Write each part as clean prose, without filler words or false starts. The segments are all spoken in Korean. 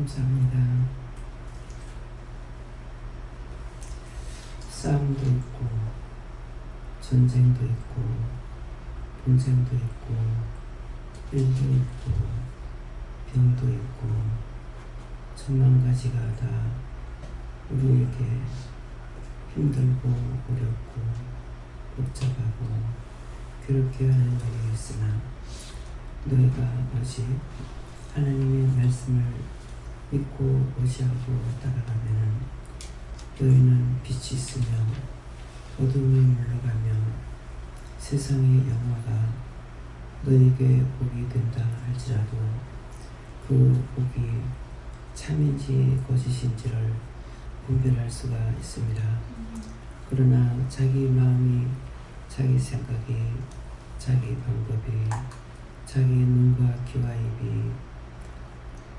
감사합니다. 싸움도 있고 전쟁도 있고 분쟁도 있고 일도 있고 병도 있고 천만 가지가 다 우리에게 힘들고 어렵고 복잡하고 괴롭게 하는 일이 있으나 너희가 오직 하나님의 말씀을 믿고 의지하고 따라가면 너희는 빛이 있으며 어둠이 물러가며 세상의 영화가 너희에게 복이 된다 할지라도 그 복이 참인지 거짓인지를 분별할 수가 있습니다. 그러나 자기 마음이, 자기 생각이, 자기 방법이, 자기 눈과 귀와 입이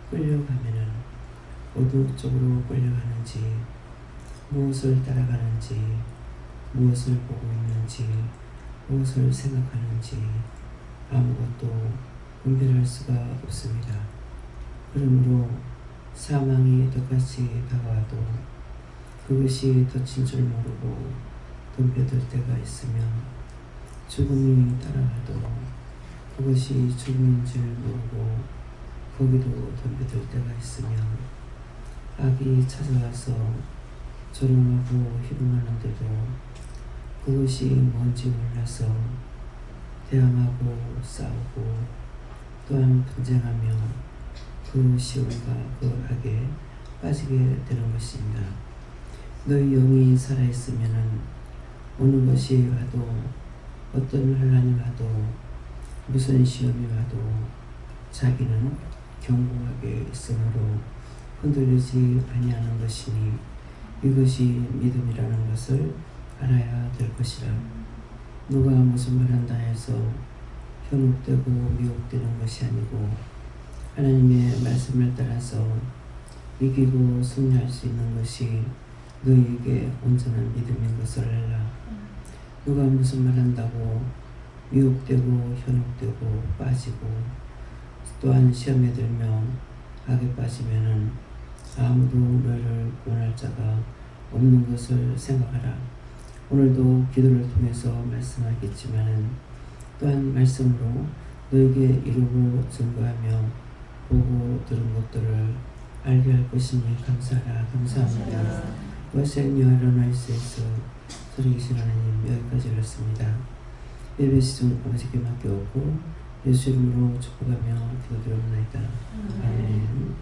끌려가면은 어느 쪽으로 끌려가는지, 무엇을 따라가는지, 무엇을 보고 있는지, 무엇을 생각하는지 아무것도 분별할 수가 없습니다. 그러므로 사망이 똑같이 다가와도 그것이 덫인 줄 모르고 덤벼들 때가 있으며 죽음이 따라와도 그것이 죽음인 줄 모르고 거기도 덤벼들 때가 있으며 악이 찾아와서 조롱하고 희롱하는데도 그것이 뭔지 몰라서 대항하고 싸우고 또한 분쟁하며 그 시험과 그 악에 빠지게 되는 것입니다. 너희 영이 살아있으면 어느 것이 와도 어떤 혼란이 와도 무슨 시험이 와도 자기는 견고하게 있으므로 흔들리지 아니하는 것이니 이것이 믿음이라는 것을 알아야 될 것이라. 누가 무슨 말한다 해서 현혹되고 미혹되는 것이 아니고 하나님의 말씀을 따라서 이기고 승리할 수 있는 것이 너희에게 온전한 믿음인 것을 알라. 누가 무슨 말한다고 미혹되고 현혹되고 빠지고 또한 시험에 들며 악에 빠지면은 아무도 너희를 구원할 자가 없는 것을 생각하라. 오늘도 기도를 통해서 말씀하겠지만은 또한 말씀으로 너에게 이루고 증거하며 보고 들은 것들을 알게 할 것이니 감사하라. 감사합니다. 와생 여호와나이스에서 살아계신 하나님, 여기까지 읽었습니다. 예배 시즌 아버지께 맡겨오고 예수 이름으로 축복하며 기도드립니다. 아멘.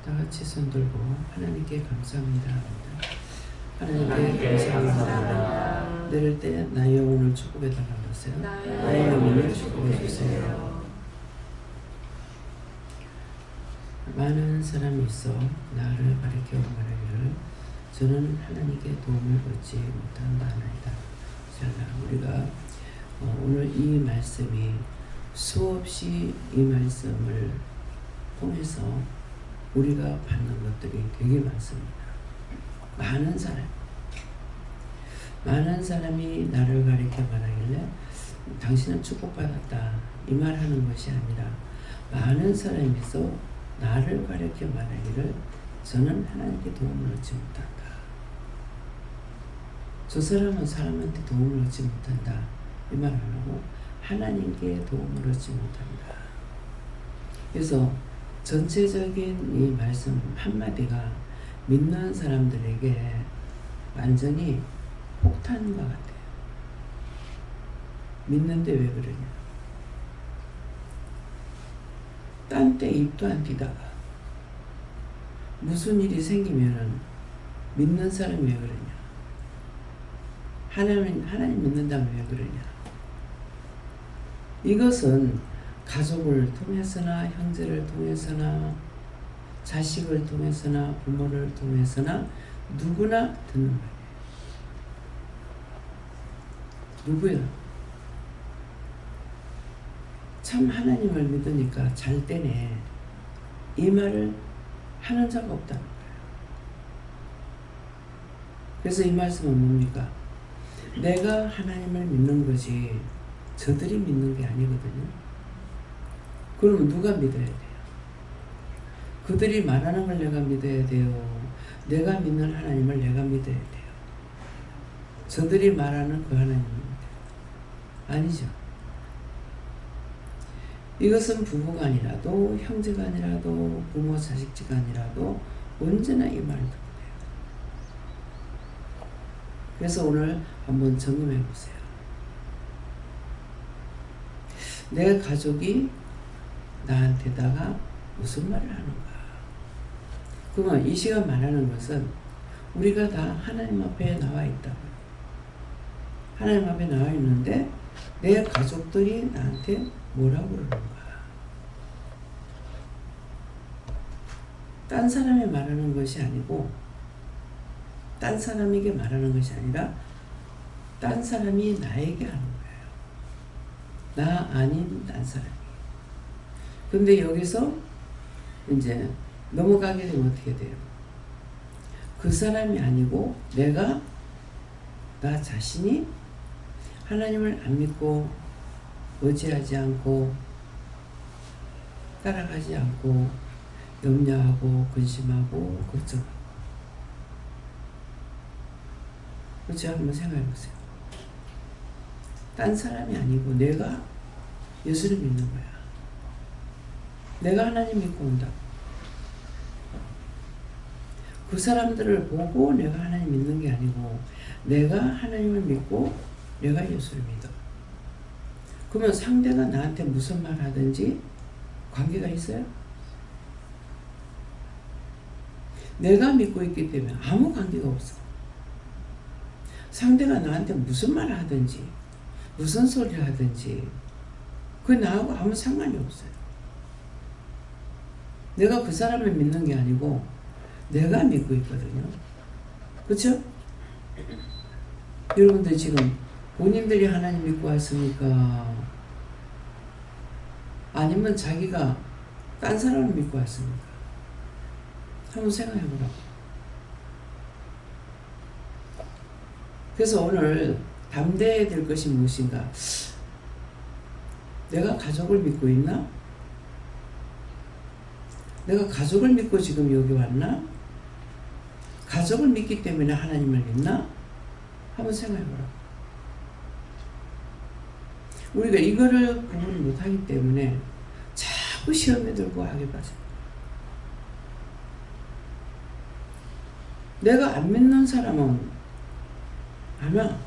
다 같이 손 들고 하나님께 감사합니다. 하나님께 감사합니다. 내릴 때 나의 영혼을 축복해 달라고 하세요. 나의 영혼을 축복해 주세요. 많은 사람이 있어 나를 가리켜 말하기를 저는 하나님께 도움을 얻지 못한다 하나이다. 우리가 오늘 이 말씀이 수없이 이 말씀을 통해서 우리가 받는 것들이 되게 많습니다. 많은 사람이 나를 가리켜 말하길래 당신은 축복받았다 이 말하는 것이 아니라 많은 사람이서 나를 가리켜 말하기를 저는 하나님께 도움을 얻지 못한다. 저 사람은 사람한테 도움을 얻지 못한다 이 말 안 하고 하나님께 도움을 얻지 못한다. 그래서 전체적인 이 말씀 한마디가 믿는 사람들에게 완전히 폭탄과 같아요. 믿는데 왜 그러냐? 딴 때 입도 안 띄다가 무슨 일이 생기면은 믿는 사람이 왜 그러냐? 하나님 믿는다면 왜 그러냐? 이것은 가족을 통해서나 형제를 통해서나 자식을 통해서나 부모를 통해서나 누구나 듣는 말이에요. 누구야? 참 하나님을 믿으니까 잘 되네. 이 말을 하는 자가 없다는 거예요. 그래서 이 말씀은 뭡니까? 내가 하나님을 믿는 거지 저들이 믿는 게 아니거든요. 그러면 누가 믿어야 돼요? 그들이 말하는 걸 내가 믿어야 돼요? 내가 믿는 하나님을 내가 믿어야 돼요? 저들이 말하는 그 하나님입니다. 아니죠. 이것은 부부간이라도 형제간이라도 부모 자식간이라도 언제나 이 말을 듣고 해요. 그래서 오늘 한번 점검해 보세요. 내 가족이 나한테다가 무슨 말을 하는가? 그러면 이 시간 말하는 것은 우리가 다 하나님 앞에 나와 있다고요. 하나님 앞에 나와 있는데 내 가족들이 나한테 뭐라고 그러는가? 딴 사람이 말하는 것이 아니고 딴 사람에게 말하는 것이 아니라 딴 사람이 나에게 하는 거예요. 나 아닌 딴 사람이. 근데 여기서 이제 넘어가게 되면 어떻게 돼요? 그 사람이 아니고 내가 나 자신이 하나님을 안 믿고 의지하지 않고 따라가지 않고 염려하고 근심하고 걱정하고. 그렇죠? 한번 생각해 보세요. 딴 사람이 아니고 내가 예수를 믿는 거야. 내가 하나님 믿고 온다고. 그 사람들을 보고 내가 하나님 믿는 게 아니고 내가 하나님을 믿고 내가 예수를 믿어. 그러면 상대가 나한테 무슨 말 하든지 관계가 있어요? 내가 믿고 있기 때문에 아무 관계가 없어. 상대가 나한테 무슨 말을 하든지 무슨 소리를 하든지 그 나하고 아무 상관이 없어요. 내가 그 사람을 믿는 게 아니고 내가 믿고 있거든요. 그렇죠? 여러분들 지금 본인들이 하나님 믿고 왔습니까? 아니면 자기가 딴 사람을 믿고 왔습니까? 한번 생각해 보라고. 그래서 오늘 담대해야 될 것이 무엇인가? 내가 가족을 믿고 있나? 내가 가족을 믿고 지금 여기 왔나? 가족을 믿기 때문에 하나님을 믿나? 한번 생각해 보라고. 우리가 이거를 구분을 못하기 때문에 자꾸 시험에 들고 하게 빠져요. 내가 안 믿는 사람은 아마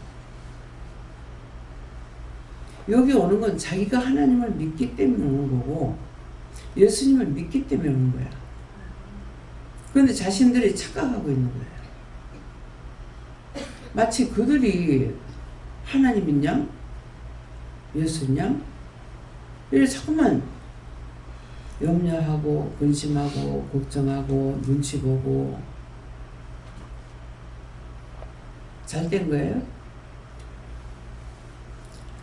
여기 오는 건 자기가 하나님을 믿기 때문에 오는 거고 예수님을 믿기 때문에 오는 거야. 그런데 자신들이 착각하고 있는 거예요. 마치 그들이 하나님이냐 예수냐 이래 자꾸만 염려하고 근심하고 걱정하고 눈치 보고 잘 된 거예요?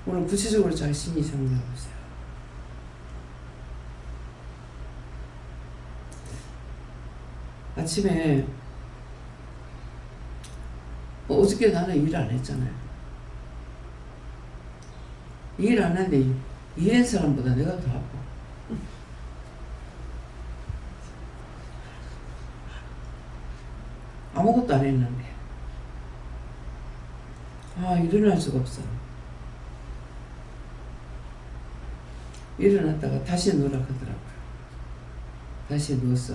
오늘 구체적으로 자신이 정리해 보세요. 아침에 어저께 나는 일 안 했잖아요. 일 안 하는데 일한 사람보다 내가 더 아파. 아무것도 안 했는데 일어날 수가 없어. 일어났다가 다시 누우라 하더라고요. 다시 누웠어.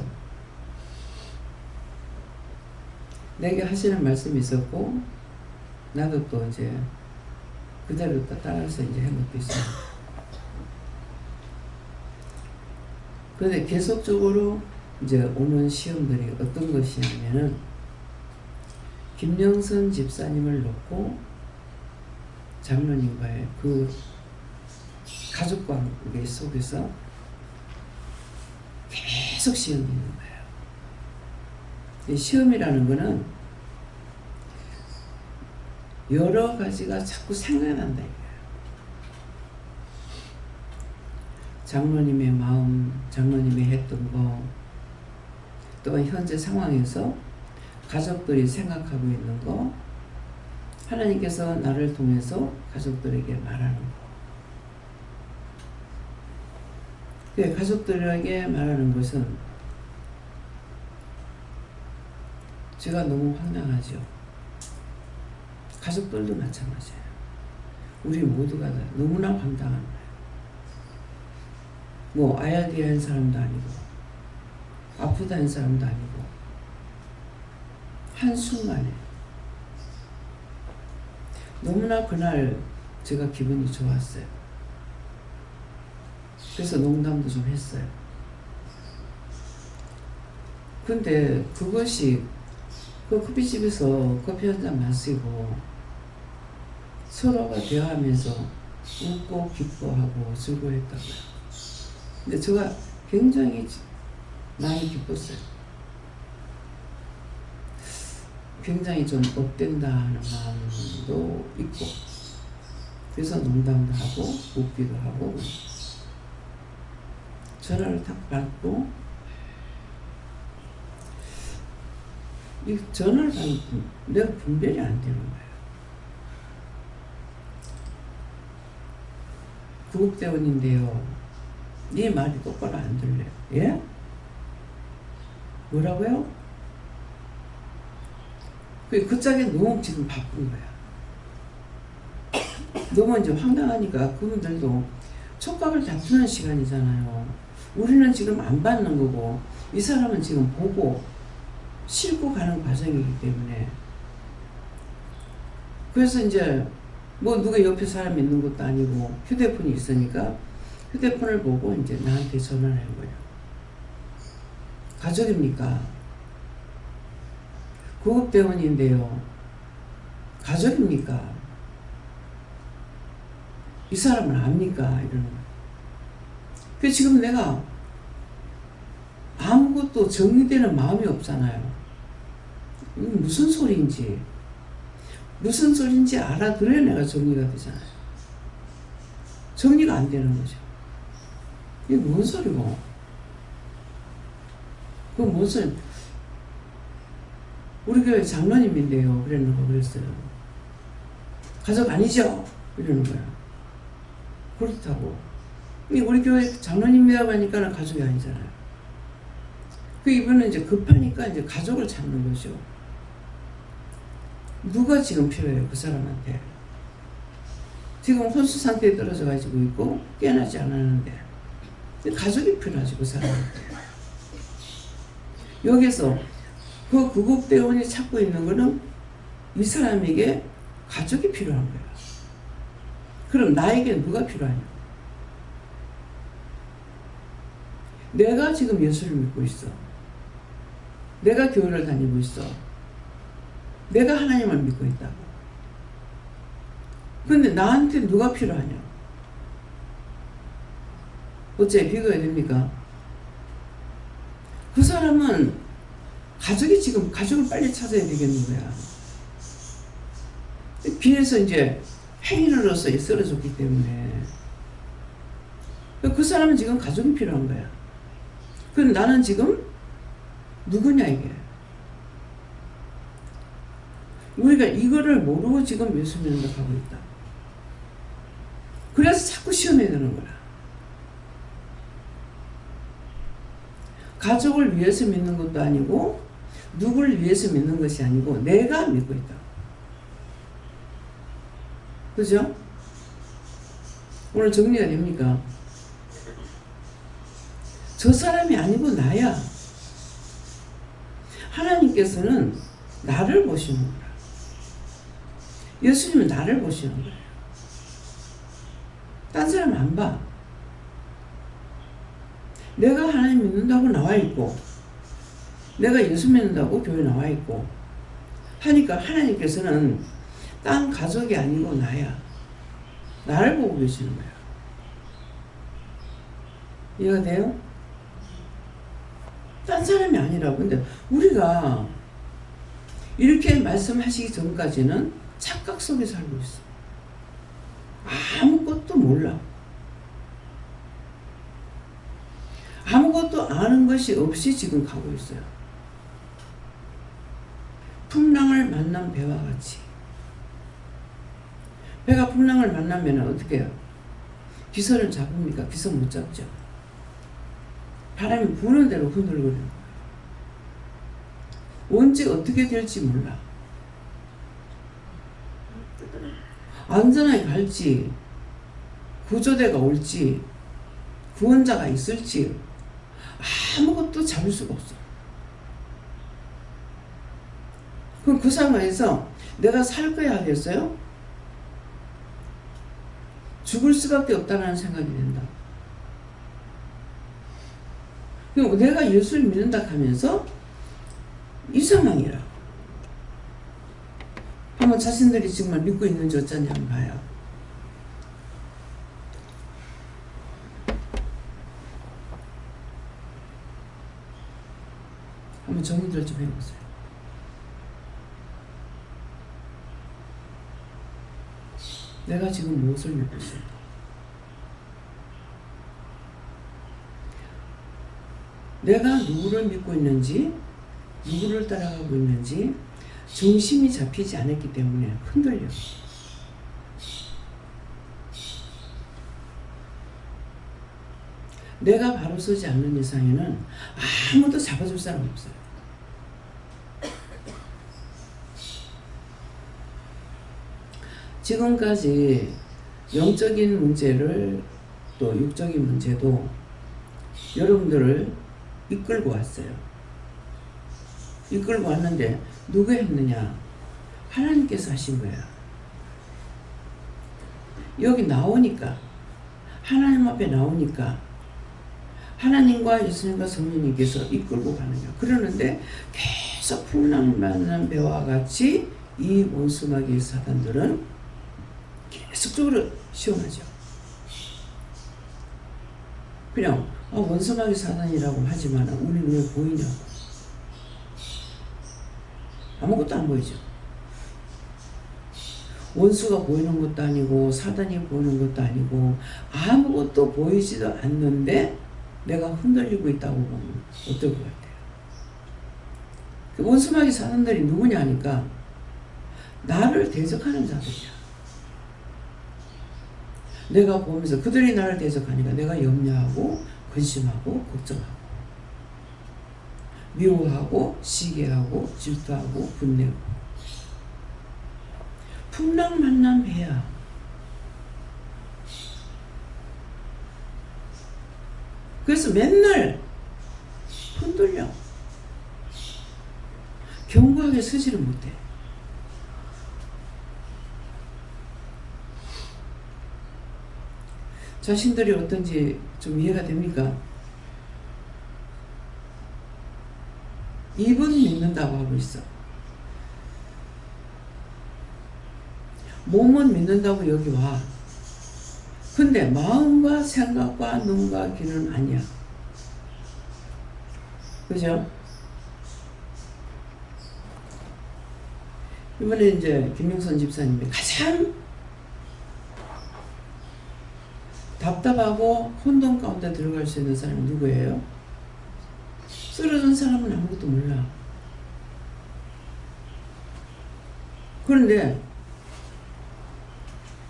내게 하시는 말씀이 있었고 나도 또 이제 그대로 또 따라서 이제 한 것도 있어요. 그런데 계속적으로 이제 오는 시험들이 어떤 것이냐면은 김영선 집사님을 놓고 장로님과의 그 가족 관계 속에서 계속 시험이 있는 거예요. 이 시험이라는 거는 여러 가지가 자꾸 생각난다 이거예요. 장로님의 마음, 장로님이 했던 거, 또 현재 상황에서 가족들이 생각하고 있는 거, 하나님께서 나를 통해서 가족들에게 말하는 거. 가족들에게 말하는 것은 제가 너무 황당하죠. 가족들도 마찬가지예요. 우리 모두가 다 너무나 황당한 거예요. 뭐 IRD 한 사람도 아니고 아프다 한 사람도 아니고 한순간에 너무나 그날 제가 기분이 좋았어요. 그래서 농담도 좀 했어요. 근데 그것이 그 커피집에서 커피 한 잔 마시고 서로가 대화하면서 웃고 기뻐하고 즐거워했다고요. 근데 제가 굉장히 많이 기뻤어요. 굉장히 좀 업된다 하는 마음도 있고, 그래서 농담도 하고 웃기도 하고, 전화를 딱 받고 이 전화를 받고 내가 분별이 안 되는 거예요. 구급대원인데요. 네 말이 똑바로 안 들려요. 예? 뭐라고요? 그 짝에 너무 지금 바쁜 거야. 너무 이제 황당하니까 그분들도 촉각을 다투는 시간이잖아요. 우리는 지금 안 받는 거고 이 사람은 지금 보고 싣고 가는 과정이기 때문에, 그래서 이제 뭐 누가 옆에 사람 있는 것도 아니고 휴대폰이 있으니까 휴대폰을 보고 이제 나한테 전화를 한 거예요. 가족입니까? 구급대원인데요. 가족입니까? 이 사람을 압니까? 이러는 거예요. 그래서 지금 내가 아무것도 정리되는 마음이 없잖아요. 이건 무슨 소리인지 알아들어야 내가 정리가 되잖아요. 정리가 안 되는 거죠. 이게 뭔 소리고? 그건 뭔 소리? 우리 교회 장로님인데요. 그랬어요. 가족 아니죠? 이러는 거야. 그렇다고. 우리 교회 장로님이라고 하니까 가족이 아니잖아요. 이분은 이제 급하니까 이제 가족을 찾는 거죠. 누가 지금 필요해요, 그 사람한테? 지금 혼수 상태에 떨어져 가지고 있고 깨어나지 않았는데 가족이 필요하지, 그 사람한테. 여기서 그 구급대원이 찾고 있는 거는 이 사람에게 가족이 필요한 거야. 그럼 나에게 누가 필요하냐? 내가 지금 예수를 믿고 있어. 내가 교회를 다니고 있어. 내가 하나님을 믿고 있다고. 근데 나한테 누가 필요하냐? 어째 비교가 됩니까? 그 사람은 가족이 지금 가족을 빨리 찾아야 되겠는 거야. 비에서 이제 행인으로서 쓰러졌기 때문에 그 사람은 지금 가족이 필요한 거야. 그럼 나는 지금 누구냐 이게. 우리가 이거를 모르고 지금 예수 믿는다 하고 있다. 그래서 자꾸 시험에 드는 거야. 가족을 위해서 믿는 것도 아니고 누구를 위해서 믿는 것이 아니고 내가 믿고 있다. 그죠? 오늘 정리가 됩니까? 저 사람이 아니고 나야. 하나님께서는 나를 보시는 거야. 예수님은 나를 보시는 거예요. 딴 사람 안 봐. 내가 하나님 믿는다고 나와 있고 내가 예수 믿는다고 교회 나와 있고 하니까 하나님께서는 딴 가족이 아니고 나야. 나를 보고 계시는 거야. 이해가 돼요? 딴 사람이 아니라고. 근데 우리가 이렇게 말씀하시기 전까지는 착각 속에 살고 있어. 아무것도 몰라. 아무것도 아는 것이 없이 지금 가고 있어요. 풍랑을 만난 배와 같이. 배가 풍랑을 만나면 어떻게 해요? 기선을 잡습니까? 기선 못 잡죠. 바람이 부는 대로 흔들거리는 거예요. 언제 어떻게 될지 몰라. 안전하게 갈지, 구조대가 올지, 구원자가 있을지 아무것도 잡을 수가 없어. 그럼 그 상황에서 내가 살 거야 하겠어요? 죽을 수밖에 없다는 생각이 든다. 그럼 내가 예수를 믿는다 하면서 이 상황이라. 한번 자신들이 정말 믿고 있는지 어쩌냐 한번 봐요. 한번 정리들 좀 해보세요. 내가 지금 무엇을 믿고 있을까? 내가 누구를 믿고 있는지, 누구를 따라가고 있는지 중심이 잡히지 않았기 때문에 흔들려. 내가 바로 서지 않는 이상에는 아무도 잡아줄 사람 없어요. 지금까지 영적인 문제를 또 육적인 문제도 여러분들을 이끌고 왔어요. 이끌고 왔는데 누가 했느냐? 하나님께서 하신 거야. 여기 나오니까, 하나님 앞에 나오니까 하나님과 예수님과 성령님께서 이끌고 가는 거야. 그러는데 계속 풍랑 만난 배와 같이 이 원수마귀 사단들은 계속적으로 시험하죠. 그냥 원수마귀 사단이라고 하지만 우리 눈에 보이냐고. 아무것도 안 보이죠. 원수가 보이는 것도 아니고 사단이 보이는 것도 아니고 아무것도 보이지도 않는데 내가 흔들리고 있다고 보면 어떨 것 같아요? 원수마귀 사단들이 누구냐 하니까 나를 대적하는 자들이야. 내가 보면서 그들이 나를 대적하니까 내가 염려하고 근심하고 걱정하고 미워하고 시기하고 질투하고 분내고. 풍랑 만난 배야. 그래서 맨날 흔들려. 견고하게 서지를 못해. 자신들이 어떤지 좀 이해가 됩니까? 입은 믿는다고 하고 있어. 몸은 믿는다고 여기 와. 근데 마음과 생각과 눈과 귀는 아니야. 그죠? 이번에 이제 김명선 집사님이 가장 답답하고 혼돈 가운데 들어갈 수 있는 사람이 누구예요? 쓰러진 사람은 아무것도 몰라. 그런데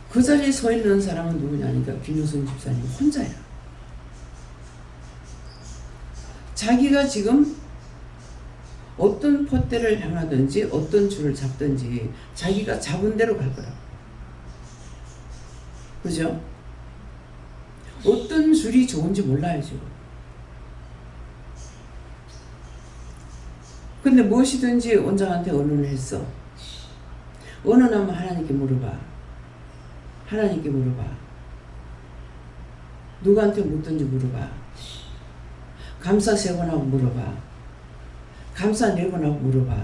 그 자리에 서 있는 사람은 누구냐니까 김효선 집사님 혼자야. 자기가 지금 어떤 폿대를 향하든지 어떤 줄을 잡든지 자기가 잡은 대로 갈 거라고. 그죠? 어떤 줄이 좋은지 몰라요 지금. 근데 무엇이든지 원장한테 언론을 했어. 언론하면 하나님께 물어봐. 하나님께 물어봐. 누구한테 묻든지 물어봐. 감사 3번하고 물어봐. 감사 4번하고 물어봐.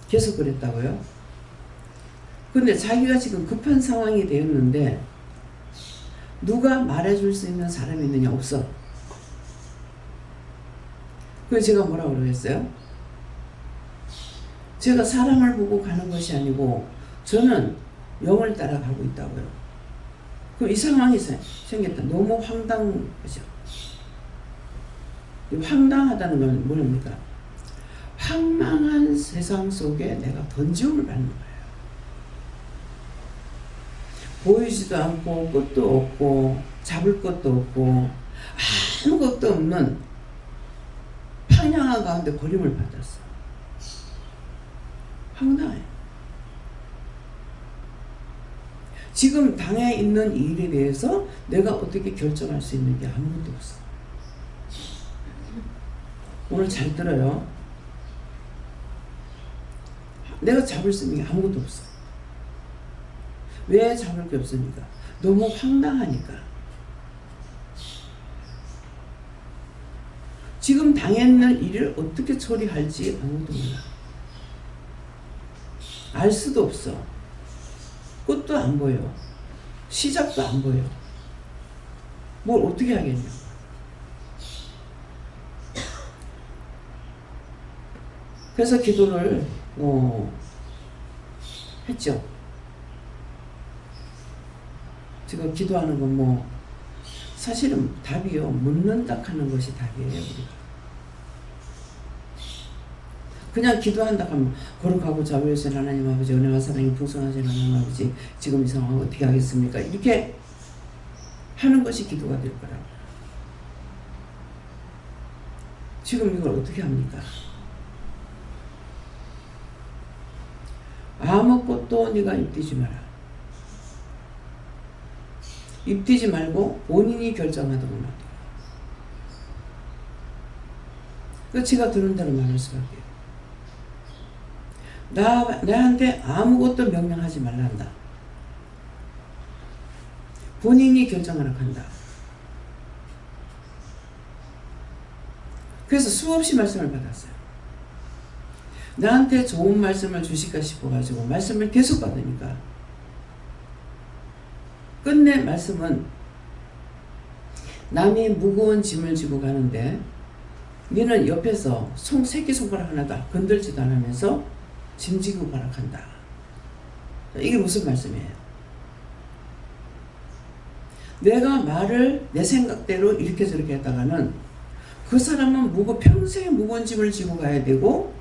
계속 그랬다고요? 근데 자기가 지금 급한 상황이 되었는데 누가 말해줄 수 있는 사람이 있느냐? 없어. 그래서 제가 뭐라고 그러겠어요? 제가 사람을 보고 가는 것이 아니고 저는 영을 따라가고 있다고요. 그럼 이 상황이 생겼다. 너무 황당하죠. 황당하다는 건 뭡니까? 황망한 세상 속에 내가 번지움을 받는 거예요. 보이지도 않고 끝도 없고 잡을 것도 없고 아무것도 없는 황량한 가운데 버림을 받았어. 황당해. 지금 당해 있는 일에 대해서 내가 어떻게 결정할 수 있는 게 아무것도 없어. 오늘 잘 들어요. 내가 잡을 수 있는 게 아무것도 없어. 왜 잡을 게 없습니까? 너무 황당하니까. 지금 당했는 일을 어떻게 처리할지 아무도 몰라. 알 수도 없어. 끝도 안 보여. 시작도 안 보여. 뭘 어떻게 하겠냐. 그래서 기도를 했죠. 제가 기도하는 건 사실은 답이요. 묻는다 하는 것이 답이에요. 우리가. 그냥 기도한다 하면 거룩하고 자비하신 하나님 아버지, 은혜와 사랑이 풍성하신 하나님 아버지, 지금 이 상황 어떻게 하겠습니까? 이렇게 하는 것이 기도가 될 거라고. 지금 이걸 어떻게 합니까? 아무것도 네가 입대지 마라. 입대지 말고 본인이 결정하도록 놔둬라. 그 제가 들은 대로 말할 수밖에. 나한테 아무것도 명령하지 말란다. 본인이 결정하라 한다. 그래서 수없이 말씀을 받았어요. 나한테 좋은 말씀을 주실까 싶어가지고 말씀을 계속 받으니까 끝내 말씀은 남이 무거운 짐을 지고 가는데 너는 옆에서 새끼손가락 하나도 건들지도 않으면서 짐 지고 가라 한다. 이게 무슨 말씀이에요? 내가 말을 내 생각대로 이렇게 저렇게 했다가는 그 사람은 평생에 무거운 짐을 지고 가야 되고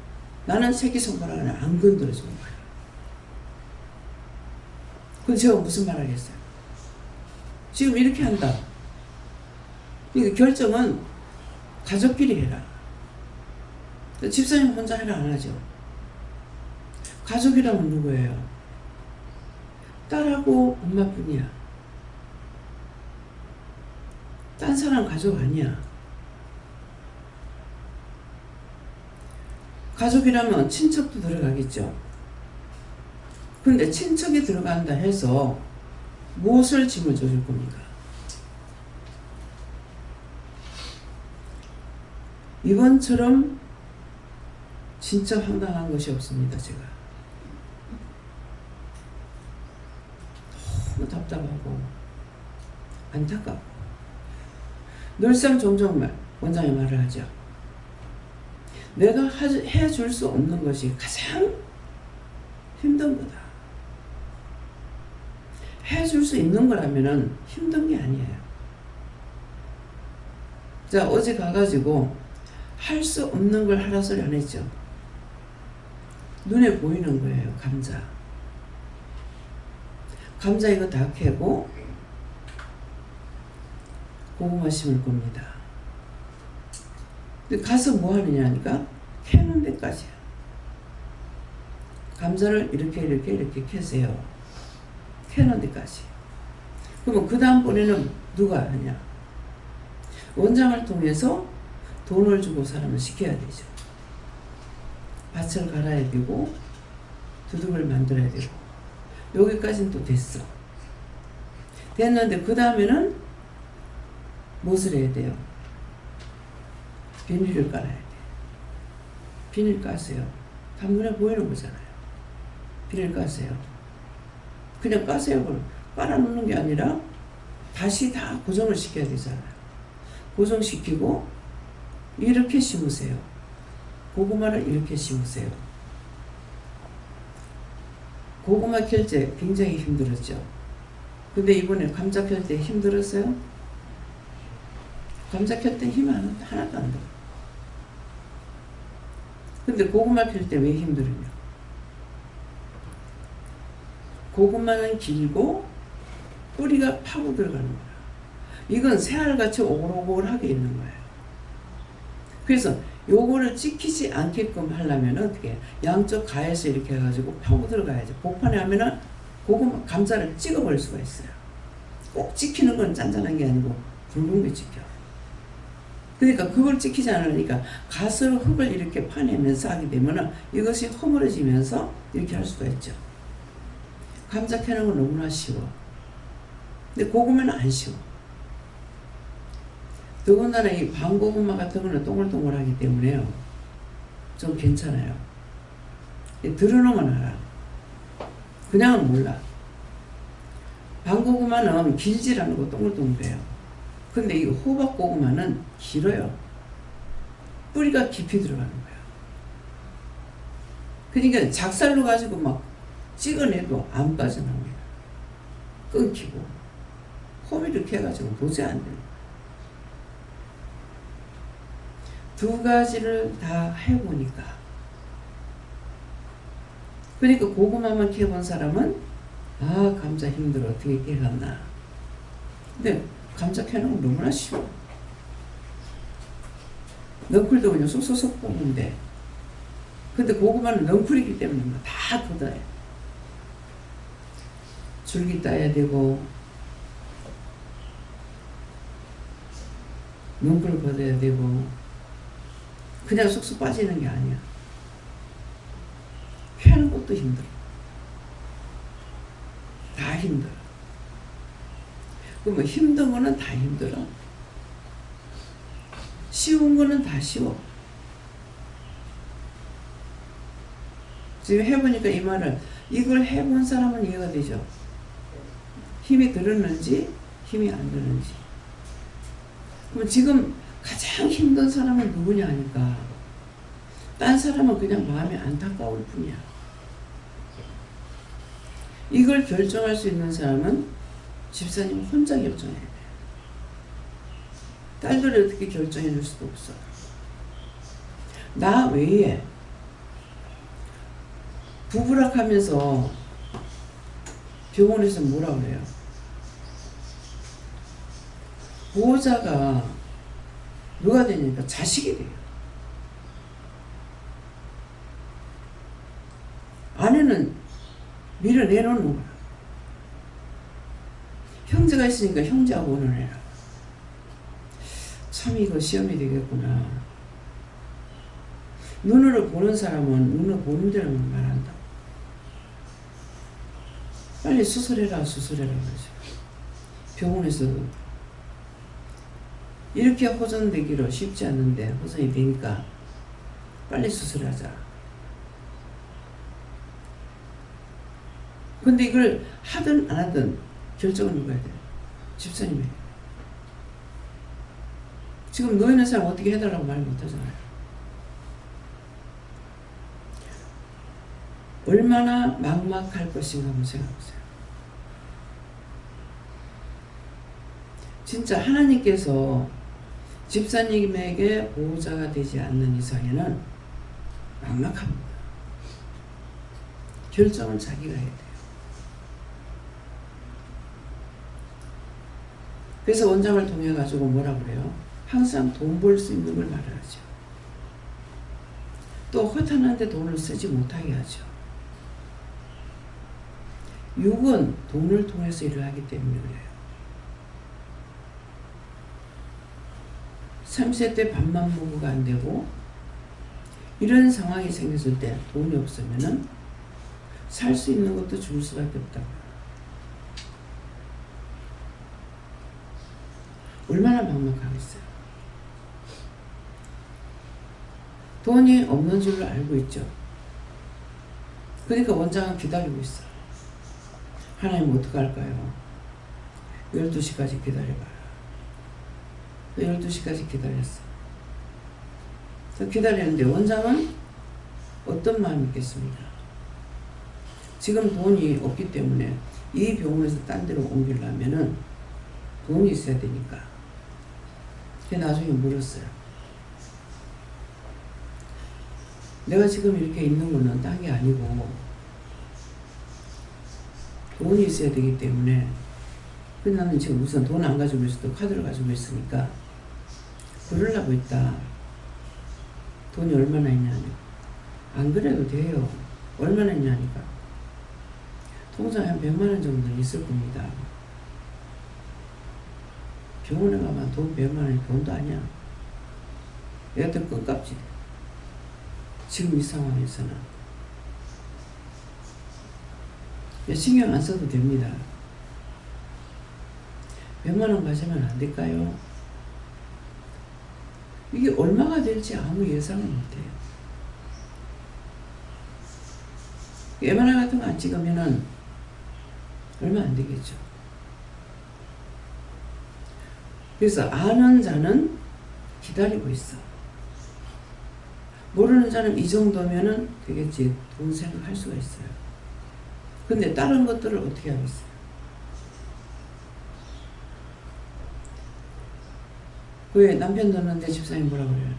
나는 새끼손가락을 안 건드려주는 거예요. 그럼 제가 무슨 말 하겠어요? 지금 이렇게 한다. 그러니까 결정은 가족끼리 해라. 집사님 혼자 해라 안 하죠. 가족이라면 누구예요? 딸하고 엄마뿐이야. 딴 사람 가족 아니야. 가족이라면 친척도 들어가겠죠. 그런데 친척이 들어간다 해서 무엇을 짐을 져줄 겁니까? 이번처럼 진짜 황당한 것이 없습니다. 제가 너무 답답하고 안타깝고 늘상 종종 원장이 말을 하죠. 내가 해줄 수 없는 것이 가장 힘든 거다. 해줄 수 있는 거라면 힘든 게 아니에요. 자, 어제 가가지고 할 수 없는 걸 하라 소리 안 했죠. 눈에 보이는 거예요. 감자 이거 다 캐고 고구마 심을 겁니다. 근데 가서 뭐 하느냐니까 캐는 데까지야. 감자를 이렇게 캐세요. 캐는 데까지. 그러면 그 다음번에는 누가 하냐? 원장을 통해서 돈을 주고 사람을 시켜야 되죠. 밭을 갈아야 되고 두둑을 만들어야 되고 여기까지는 또 됐어. 됐는데 그 다음에는 무엇을 해야 돼요? 비닐을 깔아야 돼. 비닐 까세요. 다 눈에 보이는 거잖아요. 비닐 까세요. 그냥 까세요. 깔아놓는 게 아니라 다시 다 고정을 시켜야 되잖아요. 고정시키고 이렇게 심으세요. 고구마를 이렇게 심으세요. 고구마 캘 때 굉장히 힘들었죠. 근데 이번에 감자 캘 때 힘들었어요? 감자 캘 때 힘 하나도 안 들어. 근데 고구마 캘 때 왜 힘들으냐? 고구마는 길고 뿌리가 파고 들어가는 거야. 이건 새알같이 오글오글하게 있는 거예요. 그래서 요거를 찍히지 않게끔 하려면 어떻게 양쪽 가에서 이렇게 해가지고 파고 들어가야지. 복판에 하면은 고구마 감자를 찍어버릴 수가 있어요. 꼭 찍히는 건 짠짠한 게 아니고 붉은 게 찍혀. 그러니까 그걸 찍히지 않으니까 가스로 흙을 이렇게 파내면서 하게 되면은 이것이 허물어지면서 이렇게 할 수가 있죠. 감자 캐는 건 너무나 쉬워. 근데 고구마는 안 쉬워. 더군다나 이 밤고구마 같은 거는 동글동글하기 때문에요. 좀 괜찮아요. 들어놓으면 알아. 그냥은 몰라. 밤고구마는 길질 않고 동글동글해요. 근데 이 호박고구마는 길어요. 뿌리가 깊이 들어가는 거예요. 그러니까 작살로 가지고 막 찍어내도 안 빠져나옵니다. 끊기고 홈 이렇게 해가지고 도저히 안 돼요. 두 가지를 다 해보니까 그러니까 고구마만 캐본 사람은 아 감자 힘들어 어떻게 캐갔나. 근데 감자 캐는 건 너무나 쉬워. 넝쿨도 그냥 쏙쏙쏙 뽑으면 돼. 근데 고구마는 넝쿨이기 때문에 다 걷어요. 줄기 따야 되고 넝쿨 걷어야 되고 그냥 쏙쏙 빠지는 게 아니야. 캐는 것도 힘들어. 다 힘들어. 그러면 힘든 거는 다 힘들어. 쉬운 거는 다 쉬워. 지금 해보니까 이 말을 이걸 해본 사람은 이해가 되죠. 힘이 들었는지 힘이 안 들었는지. 그럼 지금 가장 힘든 사람은 누구냐 하니까 딴 사람은 그냥 마음이 안타까울 뿐이야. 이걸 결정할 수 있는 사람은 집사님 혼자 결정해야 돼. 딸들이 어떻게 결정해 줄 수도 없어. 나 외에 부부락하면서 병원에서 뭐라 그래요? 보호자가 누가 되니까 자식이 돼요. 아내는 밀어내놓는 거야. 형제가 있으니까 형제하고 의논해라. 참 이거 시험이 되겠구나. 눈으로 보는 사람은 눈으로 보는 대로만 말한다. 빨리 수술해라 수술해라 그러죠. 병원에서도 이렇게 호전되기로 쉽지 않는데 호전이 되니까 빨리 수술하자. 근데 이걸 하든 안 하든 결정은 누가 해야 돼? 집사님이. 지금 누워 있는 사람 어떻게 해달라고 말 못하잖아요. 얼마나 막막할 것인가 한번 생각해보세요. 진짜 하나님께서 집사님에게 보호자가 되지 않는 이상에는 막막합니다. 결정은 자기가 해야 돼요. 그래서 원장을 통해 가지고 뭐라 그래요? 항상 돈 벌 수 있는 걸 말하죠. 또 허탄한데 돈을 쓰지 못하게 하죠. 육은 돈을 통해서 일을 하기 때문에 그래요. 3세 때 밥만 먹어가 안 되고 이런 상황이 생겼을 때 돈이 없으면은 살 수 있는 것도 줄 수밖에 없다고요. 얼마나 막막하겠어요. 돈이 없는 줄로 알고 있죠. 그러니까 원장은 기다리고 있어. 하나님 어떡할까요? 12시까지 기다려봐라. 12시까지 기다렸어. 기다리는데 원장은 어떤 마음이 있겠습니까? 지금 돈이 없기 때문에 이 병원에서 딴 데로 옮기려면은 돈이 있어야 되니까. 그게 나중에 물었어요. 내가 지금 이렇게 있는 거는 딴 게 아니고 돈이 있어야 되기 때문에 나는 지금 우선 돈 안 가지고 있어도 카드를 가지고 있으니까 그러려고 했다. 돈이 얼마나 있냐니. 안 그래도 돼요. 얼마나 있냐니까. 통장에 한 100만 원 정도는 있을 겁니다. 병원에 가면 돈 100만 원이 돈도 아니야. 얘한테 끈값지. 지금 이 상황에서는. 신경 안 써도 됩니다. 100만 원 가지면 안 될까요? 이게 얼마가 될지 아무 예상을 못해요. MRI 같은 거 안 찍으면은 얼마 안 되겠죠. 그래서 아는 자는 기다리고 있어. 모르는 자는 이 정도면은 되겠지. 돈 생각할 수가 있어요. 근데 다른 것들을 어떻게 하겠어요? 왜 남편 넣는데 집사님 뭐라 그래요?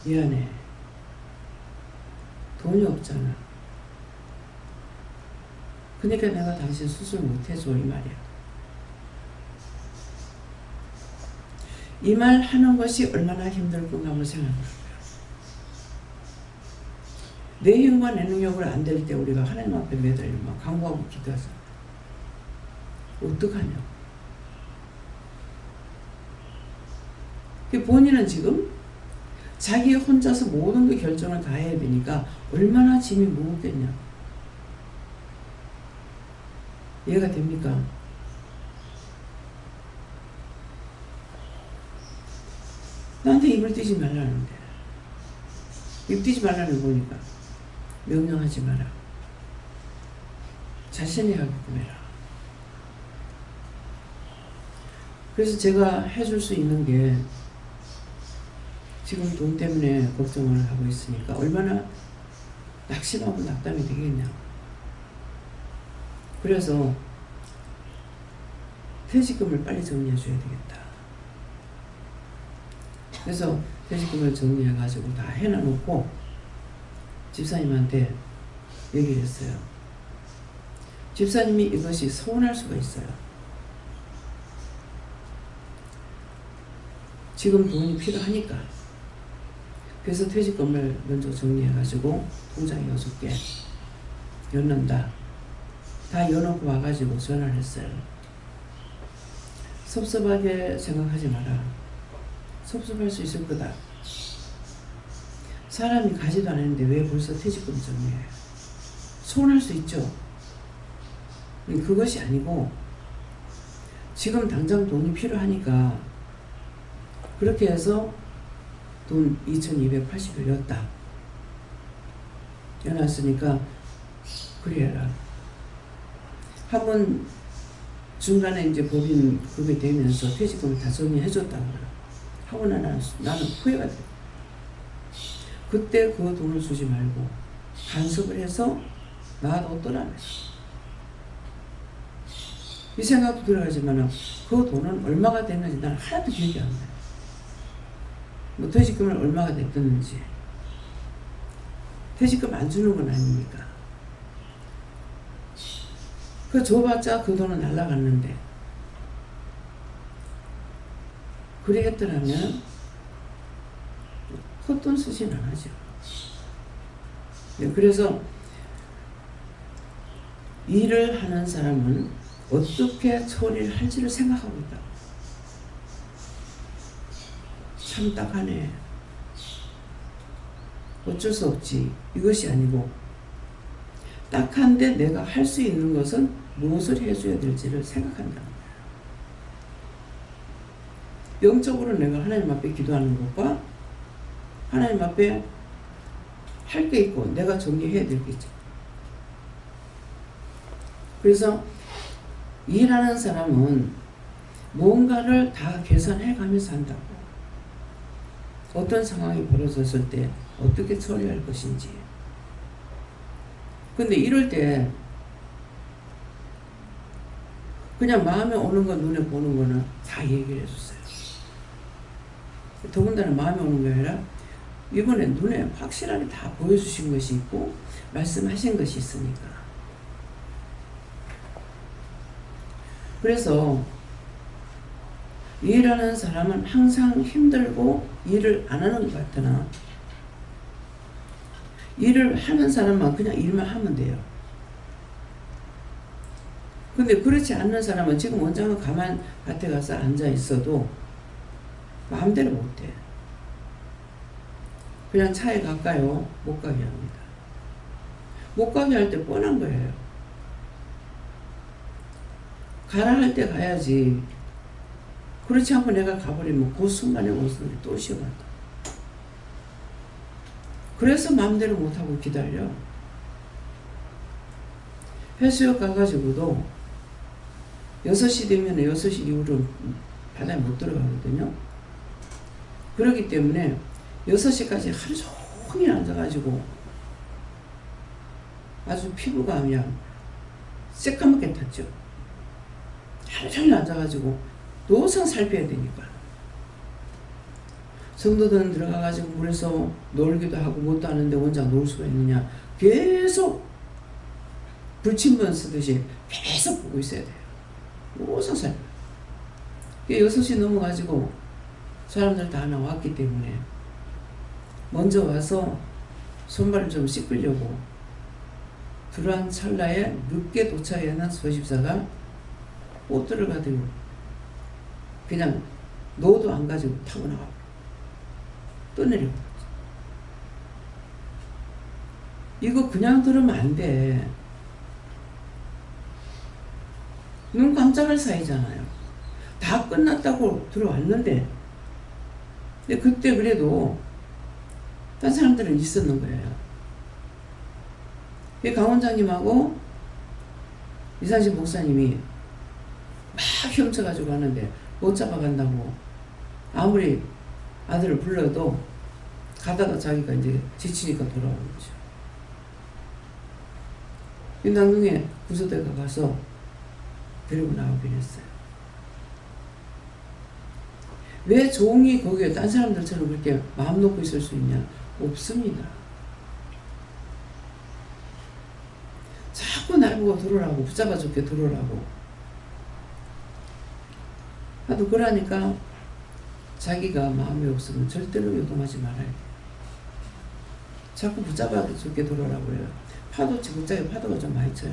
미안해. 돈이 없잖아. 그러니까 내가 당신 수술 못 해줘 이 말이야. 이 말 하는 것이 얼마나 힘들 건가 한번 생각해볼게요. 내 힘과 내 능력으로 안 될 때 우리가 하나님 앞에 매달리면 간구하고 기도하자. 어떡하냐. 본인은 지금 자기 혼자서 모든 그 결정을 다 해야 되니까 얼마나 짐이 무겁겠냐. 이해가 됩니까? 나한테 입을 띄지 말라는데. 입 띄지 말라는 거니까 명령하지 마라. 자신이 하게끔 해라. 그래서 제가 해줄 수 있는 게 지금 돈 때문에 걱정을 하고 있으니까 얼마나 낙심하고 낙담이 되겠냐. 그래서 퇴직금을 빨리 정리해 줘야 되겠다. 그래서 퇴직금을 정리해 가지고 다 해놔놓고 집사님한테 얘기를 했어요. 집사님이 이것이 서운할 수가 있어요. 지금 돈이 필요하니까. 그래서 퇴직금을 먼저 정리해가지고 통장에 6개 넣는다. 다 여놓고 와가지고 전화를 했어요. 섭섭하게 생각하지 마라. 섭섭할 수 있을 거다. 사람이 가지도 않았는데 왜 벌써 퇴직금 정리해? 서운할 수 있죠. 그것이 아니고 지금 당장 돈이 필요하니까 그렇게 해서 돈 2,280을 였다. 여놨으니까 그래라. 한번 중간에 이제 법인 그게 되면서 퇴직금을 다 정리해줬다고 그래요. 하고 나는 후회가 돼. 그때 그 돈을 주지 말고 간섭을 해서 놔뒀더라며. 이 생각도 들어가지만 그 돈은 얼마가 됐는지 나는 하나도 기억이 안 나요. 뭐 퇴직금을 얼마가 됐든지. 퇴직금 안 주는 건 아닙니까? 그 줘봤자 그 돈은 날라갔는데. 그러겠더라면 헛돈 쓰진 않아죠. 그래서 일을 하는 사람은 어떻게 처리를 할지를 생각하고 있다. 참 딱하네. 어쩔 수 없지. 이것이 아니고 딱한데 내가 할 수 있는 것은 무엇을 해줘야 될지를 생각한다. 영적으로 내가 하나님 앞에 기도하는 것과 하나님 앞에 할 게 있고 내가 정리해야 될 게 있죠. 그래서 일하는 사람은 뭔가를 다 계산해 가면서 한다고. 어떤 상황이 벌어졌을 때 어떻게 처리할 것인지. 근데 이럴 때 그냥 마음에 오는 거 눈에 보는 거는 다 얘기를 해줬어요. 더군다나 마음에 오는 게 아니라 이번에 눈에 확실하게 다 보여주신 것이 있고 말씀하신 것이 있으니까. 그래서 일하는 사람은 항상 힘들고 일을 안 하는 것 같으나 일을 하는 사람만 그냥 일만 하면 돼요. 근데 그렇지 않는 사람은 지금 원장은 가만 밭에 가서 앉아 있어도 마음대로 못해. 그냥 차에 갈까요? 못 가게 합니다. 못 가게 할 때 뻔한 거예요. 가라 할 때 가야지. 그렇지 않고 내가 가버리면 그 순간에 옷을 또 쉬어간다. 그래서 마음대로 못하고 기다려. 해수욕 가가지고도 6시 되면 6시 이후로 바다에 못 들어가거든요. 그렇기 때문에 6시까지 하루 종일 앉아가지고 아주 피부가 그냥 새까맣게 탔죠. 하루 종일 앉아가지고 노상 살펴야 되니까. 성도들은 들어가가지고 물에서 놀기도 하고 뭣도 하는데 원장 놀 수가 있느냐. 계속 불침번 쓰듯이 계속 보고 있어야 돼요. 노상 살펴. 6시 넘어가지고 사람들 다 나왔기 때문에 먼저 와서 손발을 좀 씻으려고 들어간 찰나에 늦게 도착하는 소집사가 보트를 가지고 그냥 노도 안 가지고 타고 나가고 또 내려가고. 이거 그냥 들으면 안 돼. 눈 깜짝할 사이잖아요. 다 끝났다고 들어왔는데 근데 그때 그래도 딴 사람들은 있었는 거예요. 강 원장님하고 이상식 목사님이 막 훔쳐가지고 하는데 못 잡아간다고 아무리 아들을 불러도 가다가 자기가 이제 지치니까 돌아오는 거죠. 나중에 구조대가 가서 데리고 나오긴 했어요. 왜 종이 거기에 딴 사람들처럼 그렇게 마음 놓고 있을 수 있냐? 없습니다. 자꾸 날 보고 들어오라고, 붙잡아 줄게 들어오라고 하도 그러니까 자기가 마음이 없으면 절대로 요동하지 말아야 돼. 자꾸 붙잡아 줄게 들어오라고 그래요. 파도 지금짜리 파도가 좀 많이 쳐요.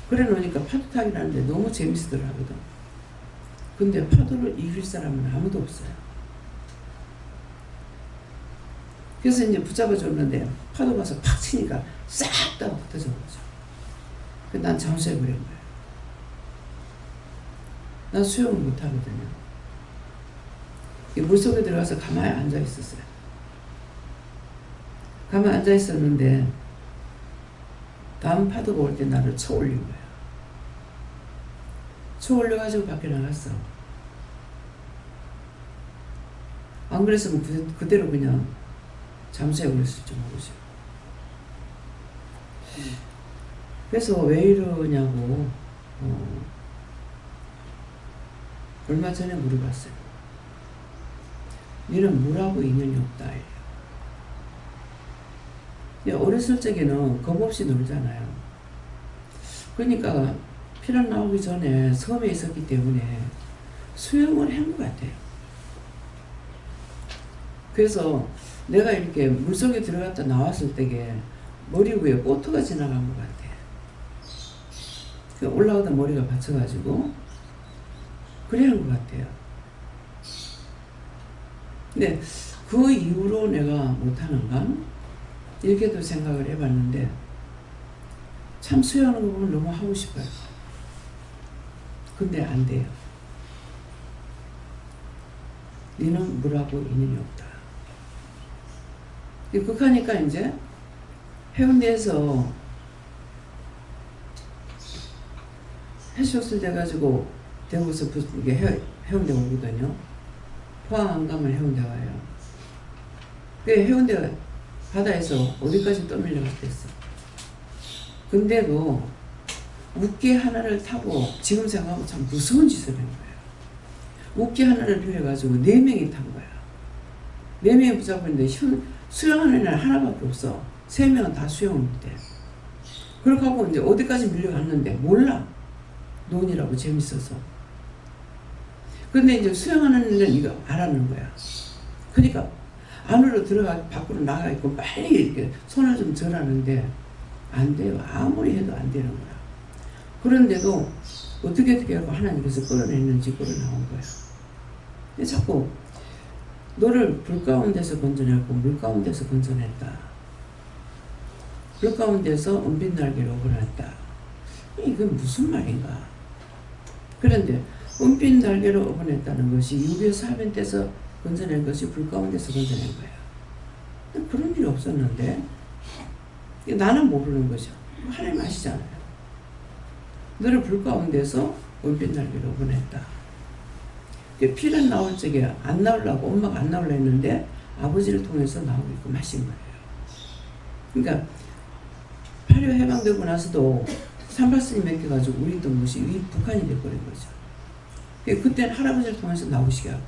그래 놓으니까 파도 타기를 하는데 너무 재밌어들 하거든. 근데 파도를 이길 사람은 아무도 없어요. 그래서 이제 붙잡아 줬는데 파도 가서 팍 치니까 싹 다 흩어져 버리죠. 난 잠수해 버린 거예요. 난 수영을 못 하거든요. 물속에 들어가서 가만히 앉아 있었어요. 가만히 앉아 있었는데 다음 파도가 올 때 나를 쳐 올린 거예요. 쳐 올려가지고 밖에 나갔어. 안 그랬으면 그대로 그냥 잠수해 버렸을지 모르죠. 그래서 왜 이러냐고 얼마 전에 물어봤어요. 너는 물하고 인연이 없다. 어렸을 적에는 겁 없이 놀잖아요. 그러니까 피난 나오기 전에 섬에 있었기 때문에 수영을 한 것 같아요. 그래서 내가 이렇게 물속에 들어갔다 나왔을 때에 머리 위에 보트가 지나간 것 같아. 올라가다 머리가 받쳐가지고 그래 한 것 같아요. 근데 그 이후로 내가 못하는가? 이렇게도 생각을 해봤는데 참 수영하는 거 보면 너무 하고 싶어요. 근데 안 돼요. 너는 물하고 인연이 없다. 극하니까 이제 해운대에서 해수욕술 돼가지고 대구에서 이게 해운대 오거든요. 포항 안 가면 해운대 가요. 그 해운대 바다에서 어디까지 떠밀려갔댔어. 근데도 웃기 하나를 타고 지금 생각하면 참 무서운 짓을 한 거예요. 웃기 하나를 빌려가지고 4명이 탄 거야. 4명이 붙잡고 있는데 수영하는 애는 하나밖에 없어. 3명은 다 수영을 못해. 그렇게 하고 이제 어디까지 밀려갔는데 몰라. 논이라고 재밌어서. 근데 이제 수영하는 애는 이거 알아는 거야. 그러니까 안으로 들어가 밖으로 나가 있고 빨리 이렇게 손을 좀 절하는데 안 돼요. 아무리 해도 안 되는 거야. 그런데도 어떻게 하고 하나님께서 끌어냈는지 끌어나온 거야. 근데 자꾸 너를 불 가운데서 건져냈고 물 가운데서 건져냈다. 불 가운데서 은빛 날개로 보냈다. 이게 무슨 말인가? 그런데 은빛 날개로 보냈다는 것이 유비에서 하변때서 건져낸 것이 불 가운데서 건져낸 거야. 그런 일이 없었는데 나는 모르는 거죠. 하나님 아시잖아요. 너를 불 가운데서 은빛 날개로 보냈다. 피는 나올 적에 안 나오려고 엄마가 안 나오려 했는데 아버지를 통해서 나오게끔 하신 거예요. 그러니까 8.25 해방되고 나서도 산발스님 맡겨가지고 우리 있던 곳이 북한이 돼버린 거죠. 그때는 할아버지를 통해서 나오시게 하고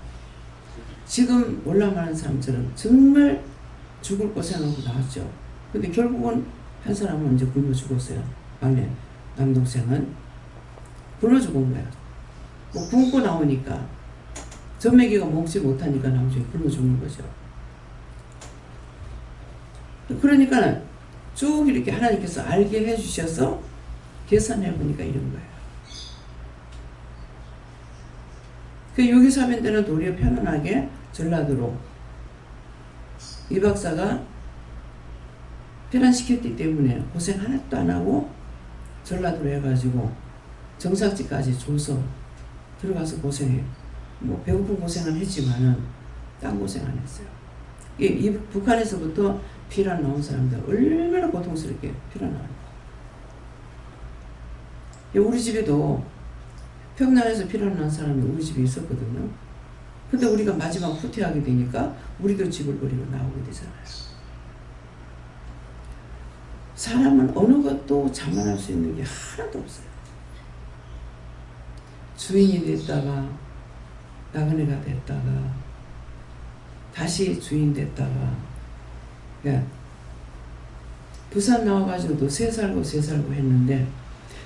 지금 월남하는 사람처럼 정말 죽을 고생하고 나왔죠. 근데 결국은 한 사람은 이제 굶어 죽었어요. 막내 남동생은 굶어 죽은 거야. 뭐 굶고 나오니까 전매기가 먹지 못하니까 나중에 굶어 죽는 거죠. 그러니까 쭉 이렇게 하나님께서 알게 해주셔서 계산해 보니까 이런 거예요. 그 여기서 하면 되는 도리어 편안하게 전라도로 이 박사가 편안시켰기 때문에 고생 하나도 안 하고 전라도로 해가지고 정착지까지 줘서 들어가서 고생해. 뭐 배고픈 고생은 했지만은 딴 고생 안 했어요. 이 북한에서부터 피란 나온 사람들 얼마나 고통스럽게 피란 나와요. 우리 집에도 평양에서 피란 나온 사람이 우리 집에 있었거든요. 근데 우리가 마지막 후퇴하게 되니까 우리도 집을 버리고 나오게 되잖아요. 사람은 어느 것도 자만할 수 있는 게 하나도 없어요. 주인이 됐다가 나그네가 됐다가 다시 주인 됐다가 그러니까 부산 나와가지고도 새 살고 했는데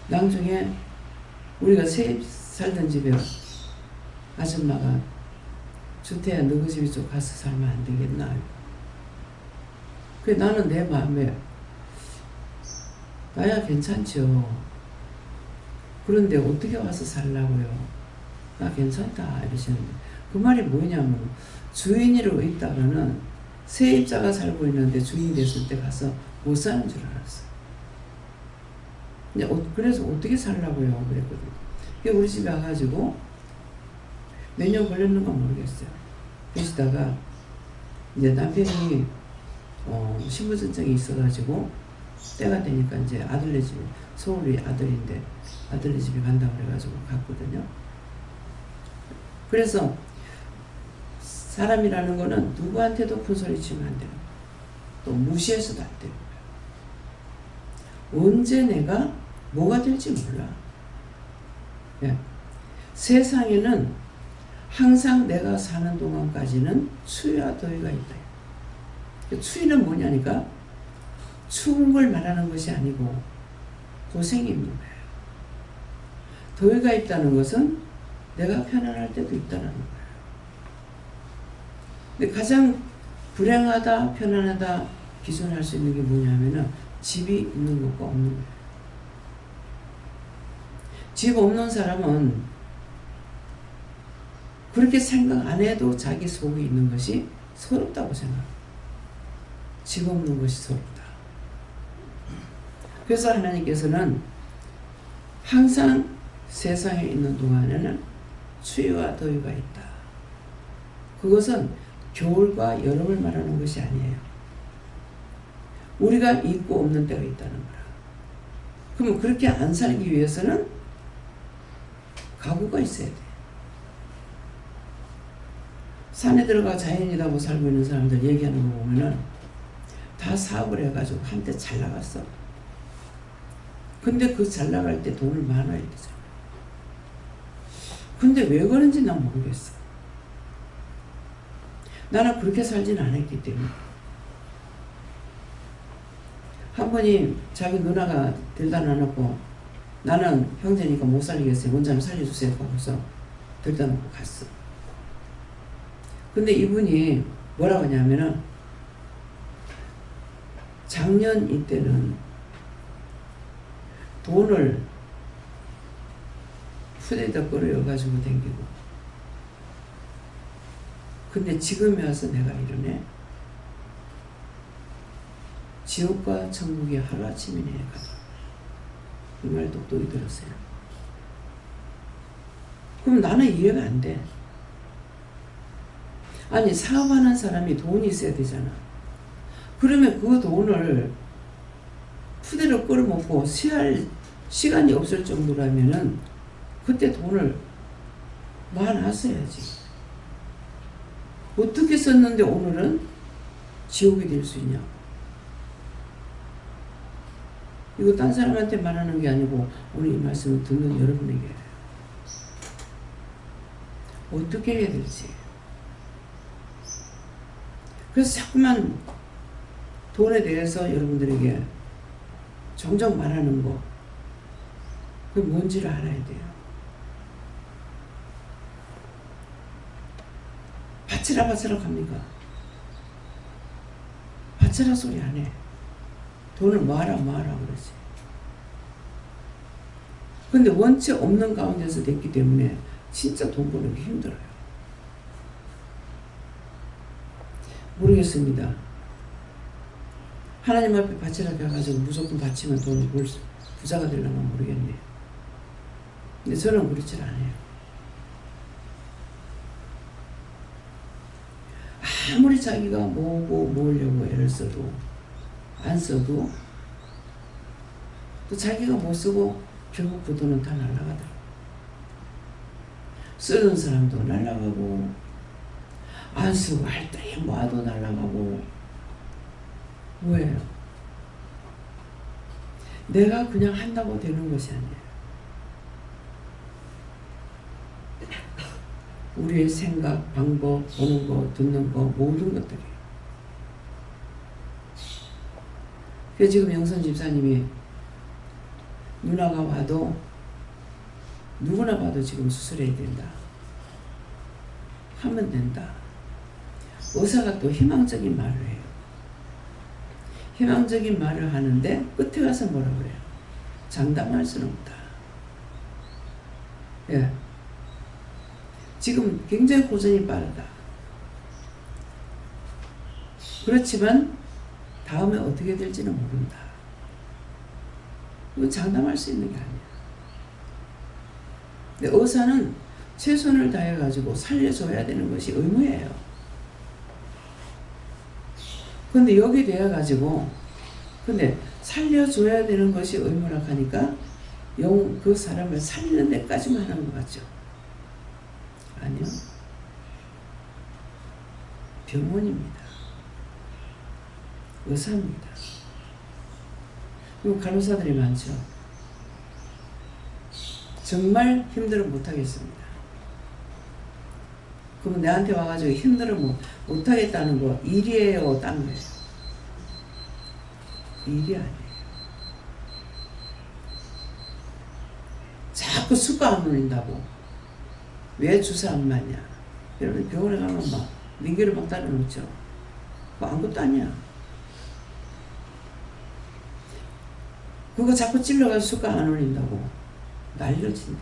나중에 우리가 새 살던 집에 아줌마가 주태야 너희 집에 좀 가서 살면 안 되겠나. 그래 나는 내 마음에 나야 괜찮죠. 그런데 어떻게 와서 살라고요. 나 괜찮다 이러시는데 그 말이 뭐냐면 주인으로 있다가는 세입자가 살고 있는데 주인이 됐을 때 가서 못 사는 줄 알았어요. 그래서 어떻게 살라고요 그랬거든요. 우리 집에 와가지고 몇 년 걸렸는가 모르겠어요. 그러시다가 이제 남편이 신분증이 있어가지고 때가 되니까 이제 아들네 집에 서울이 아들인데 아들네 집에 간다고 그래가지고 갔거든요. 그래서 사람이라는 거는 누구한테도 큰 소리 치면 안 되고 또 무시해서도 안 되고 언제 내가 뭐가 될지 몰라. 네. 세상에는 항상 내가 사는 동안까지는 추위와 더위가 있다. 추위는 뭐냐니까 추운 걸 말하는 것이 아니고 고생이 있는 거예요. 더위가 있다는 것은 내가 편안할 때도 있다는 거예요. 근데 가장 불행하다, 편안하다 기준할 수 있는 게 뭐냐면은 집이 있는 것과 없는 거예요. 집 없는 사람은 그렇게 생각 안 해도 자기 속에 있는 것이 서럽다고 생각해요. 집 없는 것이 서럽다. 그래서 하나님께서는 항상 세상에 있는 동안에는 추위와 더위가 있다. 그것은 겨울과 여름을 말하는 것이 아니에요. 우리가 있고 없는 때가 있다는 거라. 그러면 그렇게 안 살기 위해서는 각오가 있어야 돼. 산에 들어가 자연이라고 살고 있는 사람들 얘기하는 거 보면은 다 사업을 해가지고 한때 잘 나갔어. 근데 그 잘 나갈 때 돈을 많아야 되잖아. 근데 왜 그런지 난 모르겠어. 나는 그렇게 살진 않았기 때문에. 한 번이 자기 누나가 들다 놔놓고 나는 형제니까 못 살리겠어요. 혼자는 살려주세요 하고서 들다 놓고 갔어. 근데 이분이 뭐라고 하냐면은 작년 이때는 돈을 푸대에다 끌어여가지고 댕기고 근데 지금에 와서 내가 이러네. 지옥과 천국이 하루아침이네 가자. 이 말 똑똑히 들었어요. 그럼 나는 이해가 안 돼. 아니 사업하는 사람이 돈이 있어야 되잖아. 그러면 그 돈을 푸대로 끌어먹고 취할 시간이 없을 정도라면은 그때 돈을 모아놨어야지. 어떻게 썼는데 오늘은 지옥이 될 수 있냐. 이거 딴 사람한테 말하는 게 아니고 오늘 이 말씀을 듣는 여러분에게 어떻게 해야 될지. 그래서 자꾸만 돈에 대해서 여러분들에게 종종 말하는 거 그게 뭔지를 알아야 돼요. 바치라 합니까? 바치라 소리 안 해. 돈을 모아라 그러지. 근데 원체 없는 가운데서 됐기 때문에 진짜 돈 버는 게 힘들어요. 모르겠습니다. 하나님 앞에 바치라 해가지고 무조건 바치면 돈을 벌 부자가 되려면 모르겠네요. 근데 저는 그렇지 않아요. 아무리 자기가 모으려고 애를 써도 안 써도 또 자기가 못 쓰고 결국 그 돈은 다 날아가더라고. 쓰는 사람도 날아가고 안 쓰고 할 때에 모아도 날아가고. 뭐예요? 내가 그냥 한다고 되는 것이 아니에요. 우리의 생각, 방법, 보는 거, 듣는 거 모든 것들이에요. 그래서 지금 영선 집사님이 누나가 와도 누구나 봐도 지금 수술해야 된다. 하면 된다. 의사가 또 희망적인 말을 해요. 희망적인 말을 하는데 끝에 가서 뭐라 그래요? 장담할 수는 없다. 예. 지금 굉장히 고전이 빠르다. 그렇지만 다음에 어떻게 될지는 모른다. 이거 장담할 수 있는 게 아니야. 근데 의사는 최선을 다해가지고 살려줘야 되는 것이 의무예요. 근데 여기 되어가지고 근데 살려줘야 되는 것이 의무라 하니까 그 사람을 살리는 데까지만 하는 것 같죠? 아니요. 병원입니다. 의사입니다. 그리고 간호사들이 많죠. 정말 힘들어 못하겠습니다. 그러면 내한테 와가지고 힘들어 못하겠다는 거 일이에요? 딴 거예요? 일이 아니에요. 자꾸 수가 안 올린다고. 왜 주사 안 맞냐? 여러분 병원에 가면 막 민기를 막 따라놓죠. 그거 아무것도 아니야. 그거 자꾸 찔러가지고 수가 안 올린다고 날려진대.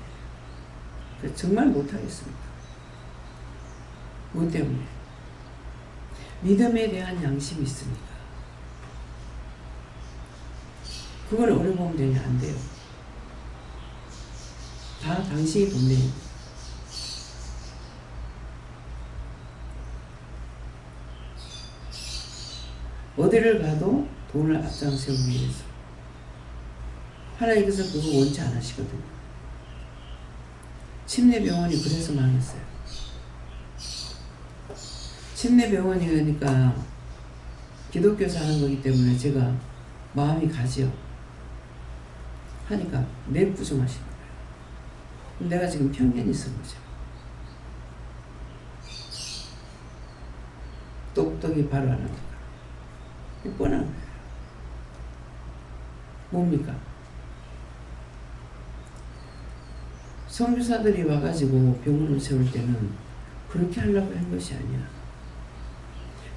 정말 못하겠습니다. 뭐 때문에? 믿음에 대한 양심이 있습니다. 그걸 어려보면 되냐? 안 돼요. 다 당신이 돈 내요. 어디를 가도 돈을 앞장세우기 위해서. 하나님께서 그거 원치 않으시거든요. 침례병원이 그래서 망했어요. 침례병원이니까 기독교에서 하는 거기 때문에 제가 마음이 가지요. 하니까 내부정하시는 거예요. 내가 지금 편견이 있은 거죠. 똑똑히 바로 하는 거예요. 뻔한 거예요. 뭡니까? 선교사들이 와가지고 병원을 세울 때는 그렇게 하려고 한 것이 아니야.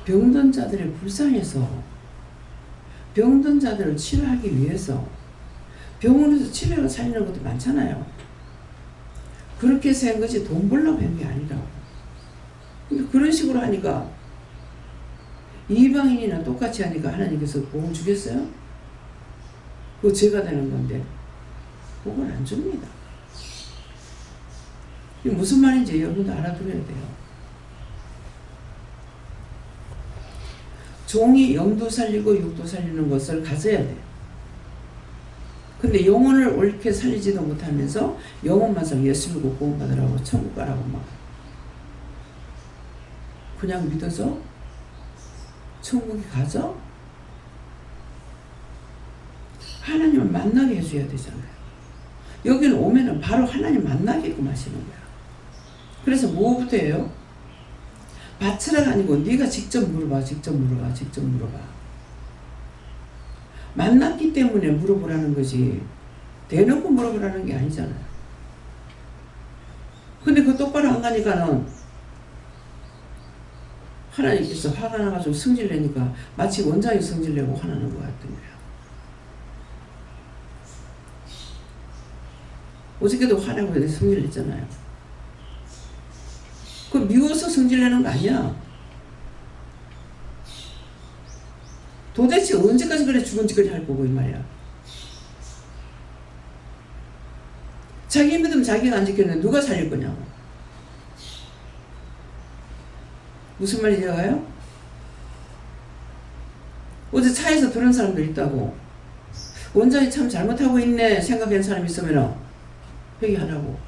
병든 자들이 불쌍해서 병든 자들을 치료하기 위해서 병원에서 치료를 살리는 것도 많잖아요. 그렇게 해서 한 것이 돈 벌려고 한 게 아니라고. 근데 그런 식으로 하니까 이방인이나 똑같이 하니까 하나님께서 복을 주겠어요? 그거 죄가 되는 건데 복을 안 줍니다. 이게 무슨 말인지 여러분도 알아들어야 돼요. 종이 영도 살리고 육도 살리는 것을 가져야 돼. 근데 영혼을 옳게 살리지도 못하면서 영혼만 살 예수 믿고 구원받으라고 천국 가라고 막 그냥 믿어서 천국에 가죠? 하나님을 만나게 해줘야 되잖아요. 여기는 오면은 바로 하나님 만나게끔 하시는 거야. 그래서 뭐부터 해요? 받으라가 아니고 네가 직접 물어봐. 만났기 때문에 물어보라는 거지 대놓고 물어보라는 게 아니잖아요. 근데 그 똑바로 안 가니까는 하나님께서 화가 나가지고 성질내니까 마치 원장이 성질내고 화나는 것 같은 거야. 어저께도 화내고 성질냈잖아요. 그 미워서 성질내는 거 아니야. 도대체 언제까지 그래 죽은 짓거리 할 거고 이 말이야. 자기 믿음 자기가 안 지켰는데 누가 살릴 거냐고. 무슨 말인지 알아요? 어제 차에서 들은 사람도 있다고. 원장이 참 잘못하고 있네 생각한 사람이 있으면 회개하라고.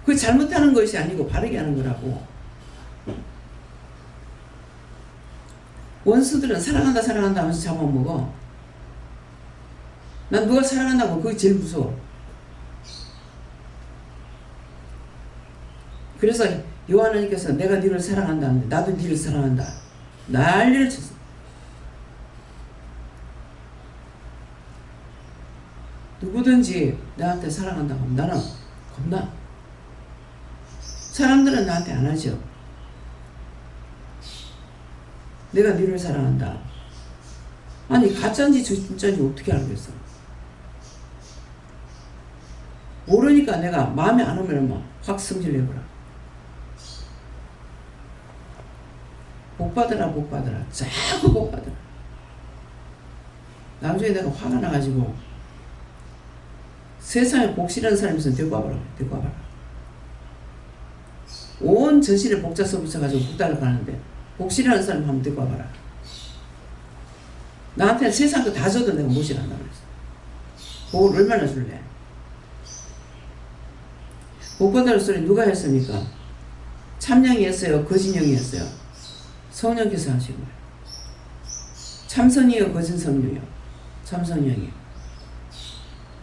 그 잘못하는 것이 아니고 바르게 하는 거라고. 원수들은 사랑한다 하면서 잡아먹어. 난 누가 사랑한다고 그게 제일 무서워. 그래서 요한하나님께서 내가 너를 사랑한다 하는데 나도 너를 사랑한다. 난리를 쳤어. 누구든지 나한테 사랑한다고 하면 나는 겁나. 사람들은 나한테 안 하죠. 내가 너를 사랑한다. 아니 가짜인지 진짜인지 어떻게 알겠어. 모르니까 내가 마음에 안 오면 막 확 성질내버려. 복받으라 자꾸 복받으라. 나중에 내가 화가 나가지고 세상에 복 싫어하는 사람이 있으면 데리고 와봐라. 온 전신에 복자서 붙여가지고 복달러 가는데 복 싫어하는 사람 한번 데리고 와봐라. 나한테 세상 거 다 줘도 내가 못 싫어한다고 그랬어. 복을 얼마나 줄래? 복 받으라 소리 누가 했습니까? 참령이 했어요? 거짓령이 했어요? 성령께서 하신 거예요. 참선이요? 거짓 성령이요? 참성령이요.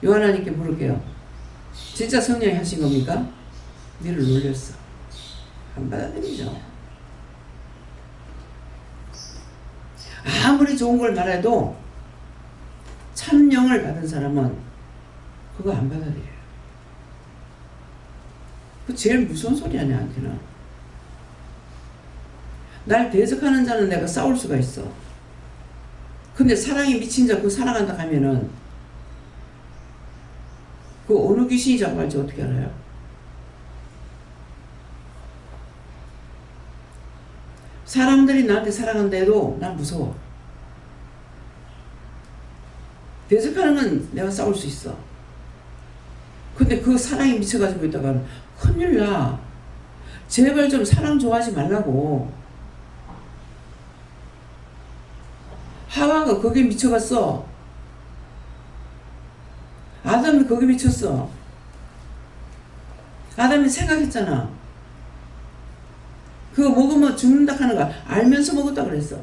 요한하나님께 물을게요. 진짜 성령이 하신 겁니까? 니를 놀렸어. 안 받아들이죠. 아무리 좋은 걸 말해도 참령을 받은 사람은 그거 안 받아들여요. 그 제일 무서운 소리야 내한테는. 날 대적하는 자는 내가 싸울 수가 있어. 근데 사랑이 미친 자 그 사랑한다 하면은 그 어느 귀신이 잡아갈지 어떻게 알아요? 사람들이 나한테 사랑한다 해도 난 무서워. 대적하는 건 내가 싸울 수 있어. 근데 그 사랑이 미쳐가지고 있다가 큰일 나. 제발 좀 사랑 좋아하지 말라고. 하와가 거기에 미쳐갔어. 아담이 거기에 미쳤어. 아담이 생각했잖아. 그거 먹으면 죽는다 하는 거 알면서 먹었다 그랬어.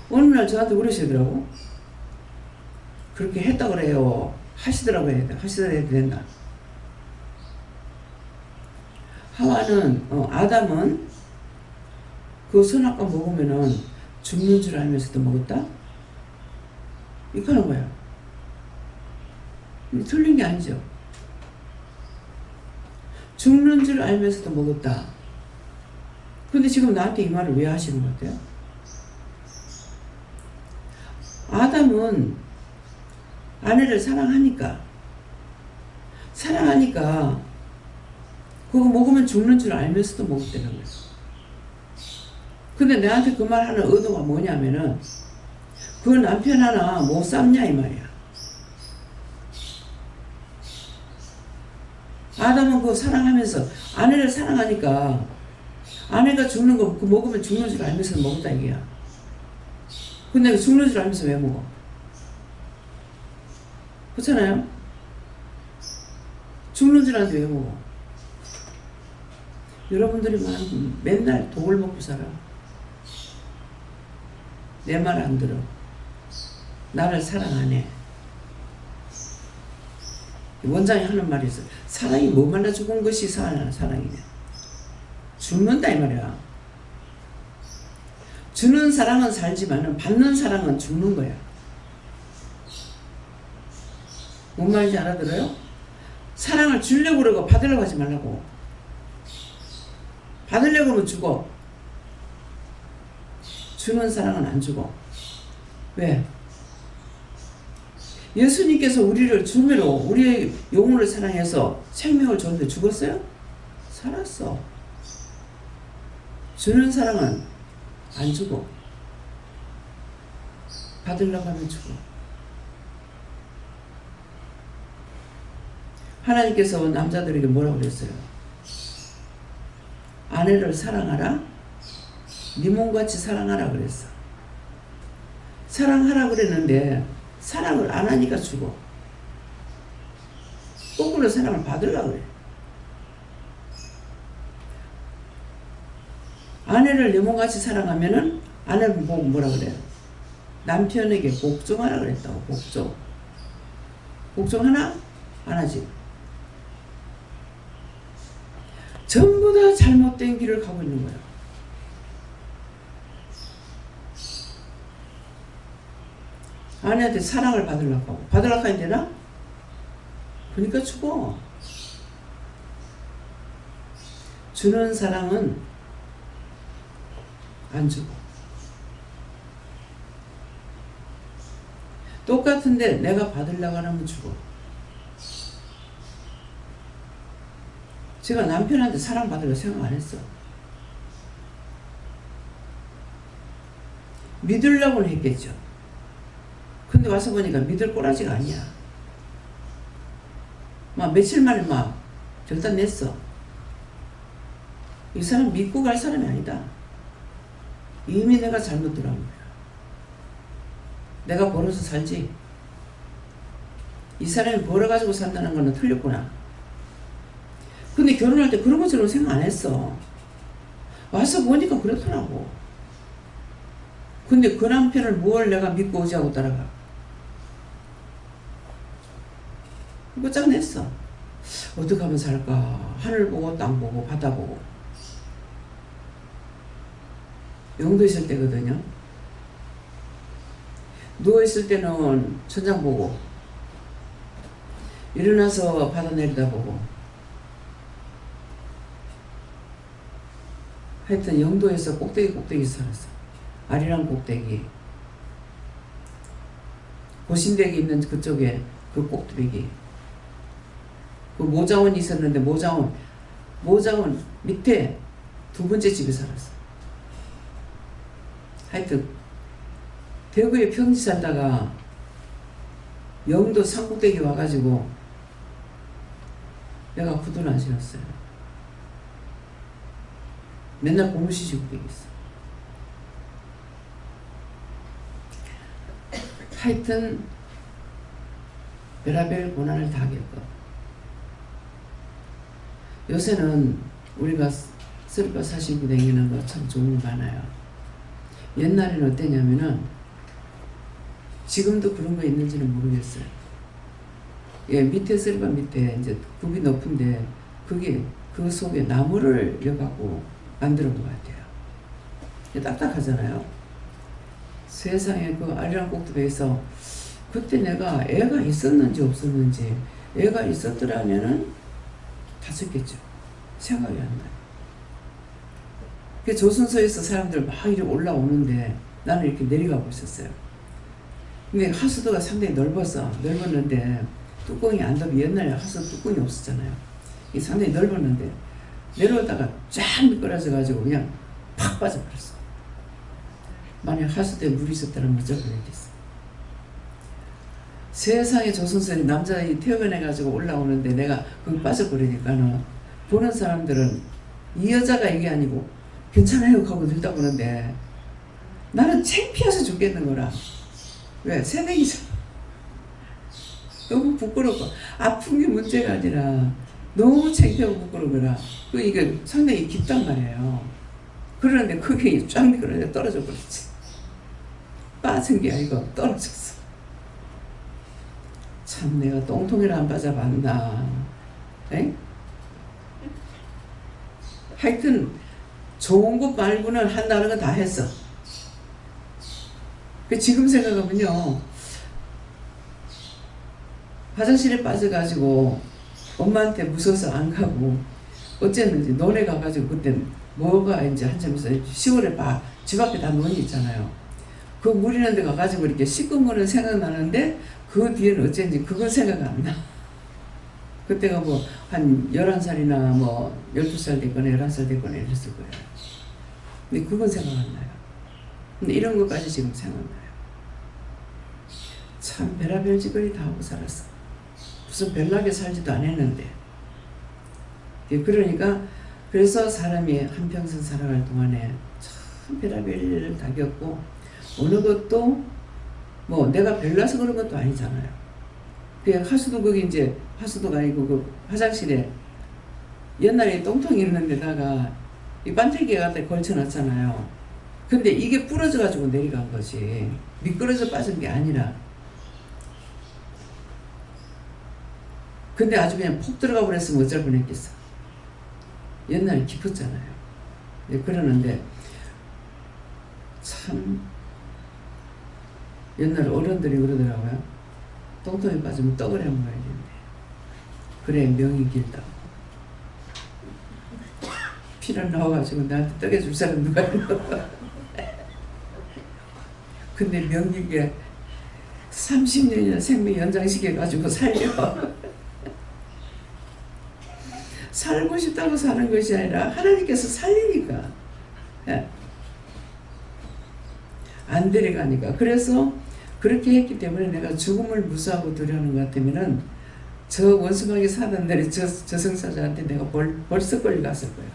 어느 날 저한테 그러시더라고. 그렇게 했다 그래요. 하시더라고요. 하시더라 해도 된다. 하와는 아담은 그 선악과 먹으면은 죽는 줄 알면서도 먹었다? 이렇게 하는 거야. 틀린 게 아니죠. 죽는 줄 알면서도 먹었다. 근데 지금 나한테 이 말을 왜 하시는 것 같아요? 아담은 아내를 사랑하니까 그거 먹으면 죽는 줄 알면서도 먹었다는 거예요. 근데 나한테 그 말 하는 의도가 뭐냐면은 그 남편 하나 못 삶냐 이 말이야. 아담은 그거 사랑하면서 아내를 사랑하니까 아내가 죽는 거 그 먹으면 죽는 줄 알면서 먹었다 이게야. 근데 죽는 줄 알면서 왜 먹어? 그렇잖아요? 죽는 줄 아는데 왜 먹어? 여러분들이 맨날 독을 먹고 살아. 내 말 안 들어. 나를 사랑 안 해. 원장이 하는 말이 있어. 사랑이 뭐 말라 죽은 것이 사랑이냐. 죽는다 이 말이야. 주는 사랑은 살지만은 받는 사랑은 죽는 거야. 뭔 말인지 알아들어요? 사랑을 주려고 그러고 받으려고 하지 말라고. 받으려고 하면 죽어. 주는 사랑은 안 죽어. 왜? 예수님께서 우리를 주매로 우리의 영혼을 사랑해서 생명을 줬는데 죽었어요? 살았어. 주는 사랑은 안 죽어. 받으려고 하면 죽어. 하나님께서 남자들에게 뭐라고 그랬어요? 아내를 사랑하라? 네 몸같이 사랑하라 그랬어. 사랑하라 그랬는데 사랑을 안 하니까 죽어. 거꾸로 사랑을 받으려고 그래. 아내를 내 몸같이 사랑하면은 아내를 보고 뭐라 그래요? 남편에게 복종하라 그랬다고. 복종. 복종하나? 안 하지. 전부 다 잘못된 길을 가고 있는 거야. 아내한테 사랑을 받으려고 하고. 받으려고 해야 되나? 그러니까 죽어. 주는 사랑은 안 죽어. 똑같은데 내가 받으려고 하면 죽어. 제가 남편한테 사랑받으려고 생각 안 했어. 믿으려고는 했겠죠. 근데 와서 보니까 믿을 꼬라지가 아니야. 막 며칠 만에 막 결단 냈어. 이 사람 믿고 갈 사람이 아니다. 이미 내가 잘못 들어간 거야. 내가 벌어서 살지. 이 사람이 벌어가지고 산다는 거는 틀렸구나. 근데 결혼할 때 그런 것처럼 생각 안 했어. 와서 보니까 그렇더라고. 근데 그 남편을 뭘 내가 믿고 의지하고 따라가. 이거 짝 냈어. 어떻게 하면 살까? 하늘 보고 땅 보고 바다 보고. 영도 있을 때거든요. 누워있을 때는 천장 보고 일어나서 바다 내려다보고 하여튼 영도에서 꼭대기 살았어. 아리랑 꼭대기 고신대기 있는 그쪽에 그 꼭대기 그 모자원이 있었는데 모자원 밑에 두 번째 집에 살았어. 하여튼 대구에 평지 살다가 영도 산꼭대기 와가지고 내가 구두를 안 신었어요. 맨날 고무신 신고 다녔어. 하여튼 별의별 고난을 다 겪어. 요새는 우리가 쓸 거 사시고 다니는 거 참 좋은 거 많아요. 옛날에는 어땠냐면은, 지금도 그런 거 있는지는 모르겠어요. 예, 밑에 쓸바 밑에 이제 굽이 높은데, 그 속에 나무를 여갖고 만드는 것 같아요. 딱딱하잖아요. 세상에 그 아리랑 꼭두배에서 그때 내가 애가 있었는지 없었는지, 애가 있었더라면은 다쳤겠죠. 생각이 안 나요. 그 조선소에서 사람들 막 이렇게 올라오는데 나는 이렇게 내려가고 있었어요. 근데 하수도가 상당히 넓었는데 뚜껑이 안 닫고, 옛날에 하수도 뚜껑이 없었잖아요. 이게 상당히 넓었는데 내려오다가 쫙 미끄러져가지고 그냥 팍 빠져버렸어. 만약 하수도에 물이 있었다면 어쩔 뻔했겠어. 세상에 조선소에 남자들이 퇴근해가지고 올라오는데 내가 거기 빠져버리니까는 보는 사람들은 이 여자가 이게 아니고 괜찮아요 하고 들다보는데 나는 창피해서 죽겠는 거라. 왜? 새내기잖아. 너무 부끄럽고 아픈 게 문제가 아니라 너무 창피하고 부끄러운 거라. 이게 상당히 깊단 말이에요. 그러는데 그게 쫙 미끄러져 떨어져 버렸지. 빠진 게 아니고 떨어졌어. 참 내가 똥통이라 안 빠져봤나. 에? 하여튼 좋은 것 말고는 한다는 건 다 했어. 지금 생각하면요, 화장실에 빠져가지고 엄마한테 무서워서 안 가고 어쨌는지 논에 가가지고, 그때 뭐가 이제 한참 있어 10월에 집 앞에 다 논이 있잖아요. 그 물 있는 데 가가지고 이렇게 씻은 거는 생각나는데 그 뒤에는 어쩐지 그건 생각 안 나. 그때가 뭐 한 11살이나 뭐 12살 됐거나 11살 됐거나 이랬을 거예요. 근데 그건 생각 안 나요. 근데 이런 것까지 지금 생각나요. 참 별의별 짓거리 다 하고 살았어. 무슨 별나게 살지도 안 했는데. 그러니까 그래서 사람이 한평생 살아갈 동안에 참 별의별 일을 다 겪고, 어느 것도 뭐 내가 별나서 그런 것도 아니잖아요. 그냥 하수도, 거기 이제 하수도가 아니고 그 화장실에 옛날에 똥통이 있는 데다가 이 반태기 갖다 걸쳐놨잖아요. 근데 이게 부러져가지고 내려간 거지, 미끄러져 빠진 게 아니라. 근데 아주 그냥 푹 들어가 버렸으면 어쩔 뻔했겠어. 옛날에 깊었잖아요. 그러는데 참 옛날 어른들이 그러더라고요. 똥통에 빠지면 떡을 해 먹어야 되는데 그래 명이 길다고. 피를 나와가지고 나한테 떡 해줄 사람 누가 있노? 근데 명기게 30년이나 생명 연장시켜가지고 살려. 살고 싶다고 사는 것이 아니라 하나님께서 살리니까, 안 데려가니까. 그래서 그렇게 했기 때문에 내가 죽음을 무서워하고 두려워하는 것 같으면은 저 원수막에 사는 날에 저승사자한테 내가 벌써 끌려갔을 거야.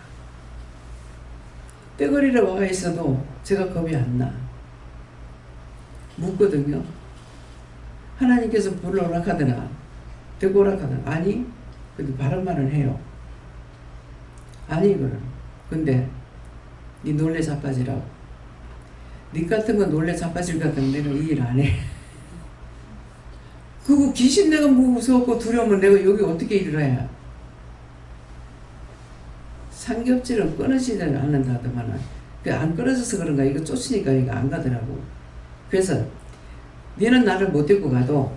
떼거리로 와가 있어도 제가 겁이 안 나. 묻거든요. 하나님께서 불을 허락하더나 되고 허락하더나. 아니 그래도 바른말은 해요. 아니 그럼 근데 니 놀래 자빠지라고. 니 같은 거 놀래 자빠질 것 같으면 내가 이 일 안 해. 그거 귀신 내가 무서웠고 두려우면 내가 여기 어떻게 일을 해야. 삼겹살은 끊어지지 않는다 하더만은 안 끊어져서 그런가. 이거 쫓으니까 이거 안 가더라고. 그래서 니는 나를 못 데리고 가도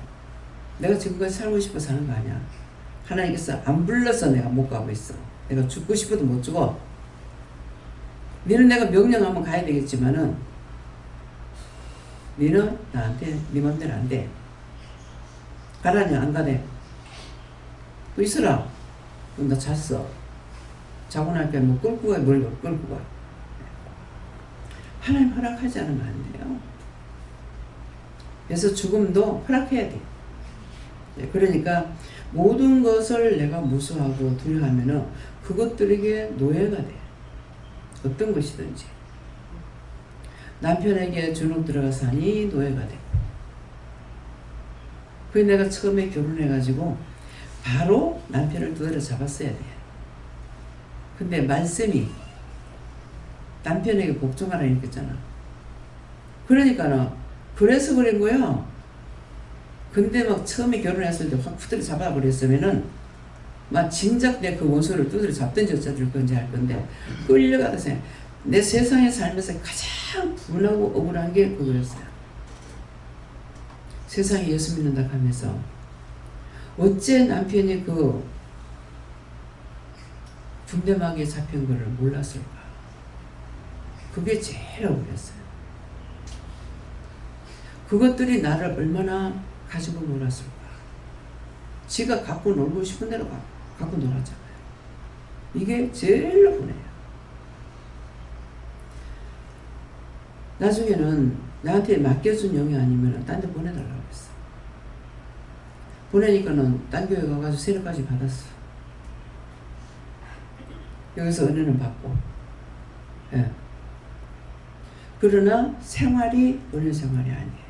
내가 지금까지 살고 싶어 사는 거 아니야. 하나님께서 안 불러서 내가 못 가고 있어. 내가 죽고 싶어도 못 죽어. 니는 내가 명령하면 가야 되겠지만은 니는 나한테 니 맘대로 안 돼. 가라니 안 가네. 또 있어라. 그럼 나 잤어. 자고 나니까 뭐 끌고 가, 뭘 끌고 가. 하나님 허락하지 않으면 안 돼요. 그래서 죽음도 허락해야 돼. 그러니까 모든 것을 내가 무서워하고 두려워하면은 그것들에게 노예가 돼. 어떤 것이든지. 남편에게 주눅 들어가사니 노예가 돼. 그래서 내가 처음에 결혼해가지고 바로 남편을 두드려 잡았어야 돼. 근데 말씀이 남편에게 복종하라 이랬잖아. 그러니까는 그래서 그런 거야. 근데 막 처음에 결혼했을 때 확 후드려 잡아버렸으면은 막 진작 내 그 원수를 두드려 잡든지 어쩌들 건지 할 건데 끌려가서 내 세상에 살면서 가장 분하고 억울한 게 그거였어요. 세상에 예수 믿는다 하면서 어째 남편이 그 군대막에 잡힌 거를 몰랐을까? 그게 제일 억울했어요. 그것들이 나를 얼마나 가지고 놀았을까? 지가 갖고 놀고 싶은 대로 갖고 놀았잖아요. 이게 제일 분해요. 나중에는 나한테 맡겨준 용이 아니면 딴 데 보내달라고 했어. 보내니까는 딴 교회 가가지고 세례까지 받았어. 여기서 은혜는 받고. 예. 그러나 생활이 은혜 생활이 아니에요.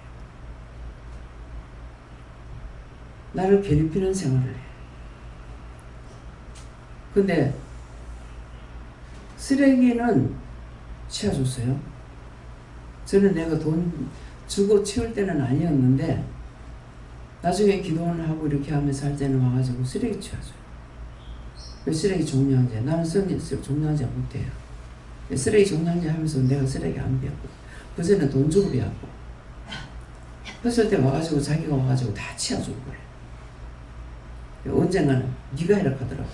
나를 괴롭히는 생활을 해. 근데 쓰레기는 치워줬어요. 저는 내가 돈 주고 치울 때는 아니었는데 나중에 기도를 하고 이렇게 하면서 할 때는 와가지고 쓰레기 치워줘요. 쓰레기 종량제. 나는 쓰레기 종량제 못해요. 쓰레기 종량제 하면서 내가 쓰레기 안 비웠고 그전에 돈 주고 비웠고 그랬을 때 와가지고 자기가 와가지고 다 치워준 거예요. 언젠가는 네가 해라 하더라고.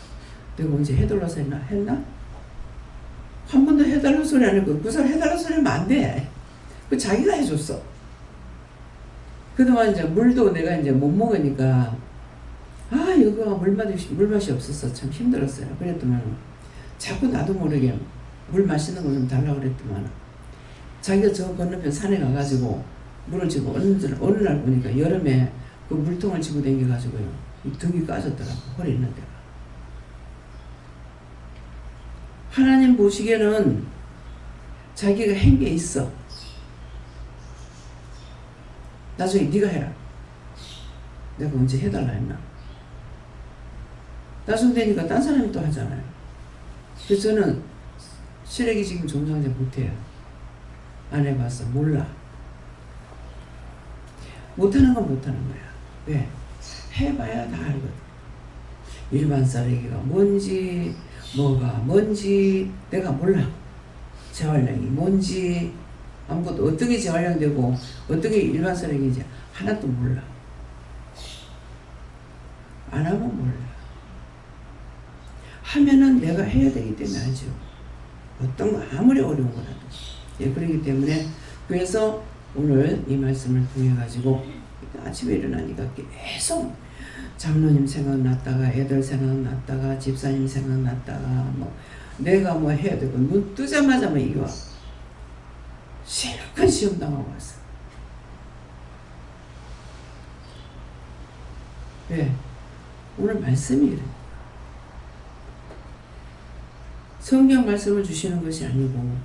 내가 언제 해달라서 했나? 한 번도 해달라는 소리 안 했고 그 사람 해달라는 소리 하면 안 돼. 그 자기가 해줬어. 그동안 이제 물도 내가 이제 못 먹으니까 이거 물맛이 없어서 참 힘들었어요. 그랬더만 자꾸 나도 모르게 물 마시는 거 좀 달라고 그랬더만 자기가 저 건너편 산에 가가지고 물을 지고 어느 날 보니까 여름에 그 물통을 지고 다녀가지고요 등이 까졌더라고. 허리 있는 데가. 하나님 보시기에는 자기가 한 게 있어. 나중에 네가 해라. 내가 언제 해달라 했나? 나중 되니까 딴 사람이 또 하잖아요. 그래서 저는 쓰레기 지금 종량제 못해요. 안 해봤어. 몰라. 못하는 건 못하는 거야. 왜? 해봐야 다 알거든. 일반 쓰레기가 뭔지 뭐가 뭔지 내가 몰라. 재활용이 뭔지 아무것도 어떻게 재활용되고 어떻게 일반 쓰레기인지 하나도 몰라. 안 하면 몰라. 하면은 내가 해야 되기 때문에 하죠. 어떤 거 아무리 어려운 거라도. 예, 그렇기 때문에 그래서 오늘 이 말씀을 통해 가지고 아침에 일어나니까 계속 장로님 생각났다가 애들 생각났다가 집사님 생각났다가 뭐 내가 뭐 해야 되고 눈 뜨자마자 뭐 이거 실컷 시험 당하고 왔어. 왜? 오늘 말씀이 이래. 성경 말씀을 주시는 것이 아니고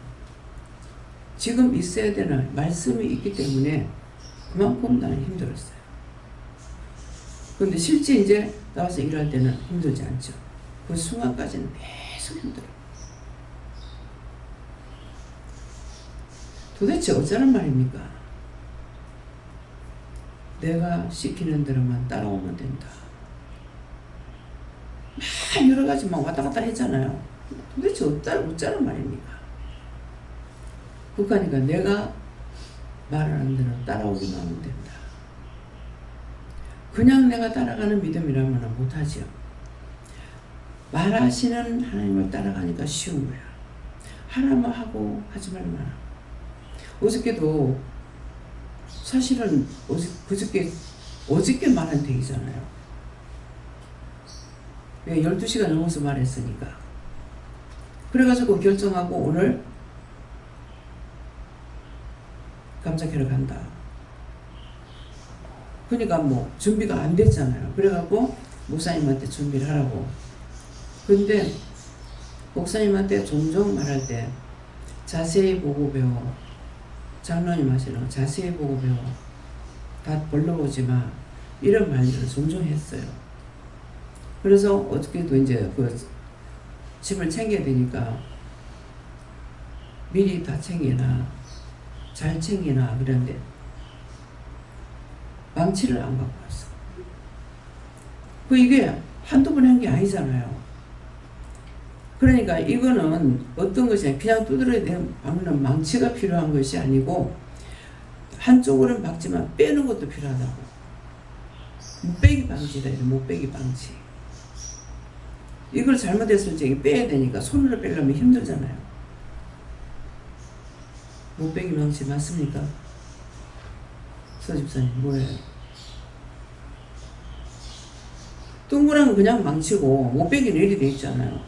지금 있어야 되는 말씀이 있기 때문에 그만큼 나는 힘들었어요. 그런데 실제 이제 나와서 일할 때는 힘들지 않죠. 그 순간까지는 계속 힘들어요. 도대체 어쩌란 말입니까? 내가 시키는 대로만 따라오면 된다. 막 여러 가지 막 왔다 갔다 했잖아요. 도대체 어쩌란 말입니까? 그러니까 내가 말하는 대로 따라오기만 하면 된다. 그냥 내가 따라가는 믿음이라면 못하죠. 말하시는 하나님을 따라가니까 쉬운 거야. 하나만 하고 하지 말만 하고. 어저께도 사실은 어저께 말한 얘기잖아요. 왜 12시간 넘어서 말했으니까. 그래가지고 결정하고 오늘 감자캐러 간다. 그러니까 뭐 준비가 안 됐잖아요. 그래갖고 목사님한테 준비를 하라고. 근데 목사님한테 종종 말할 때 자세히 보고 배워. 장로님 하시는 거 자세히 보고 배워. 다 벌러보지 마. 이런 말들을 종종 했어요. 그래서 어저께도 이제 그 집을 챙겨야 되니까 미리 다 챙기나 잘 챙기나 그런데 망치를 안 갖고 왔어. 이게 한두 번 한 게 아니잖아요. 그러니까 이거는 어떤 것이 그냥 두드려야 되는 박는 망치가 필요한 것이 아니고 한쪽으로는 박지만 빼는 것도 필요하다고. 못빼기 방지다. 못빼기 방지. 이걸 잘못했을 때 빼야 되니까 손으로 빼려면 힘들잖아요. 못빼기 방지 맞습니까? 서집사님 뭐예요? 동그란 그냥 망치고 못빼기는 이렇게 돼 있잖아요.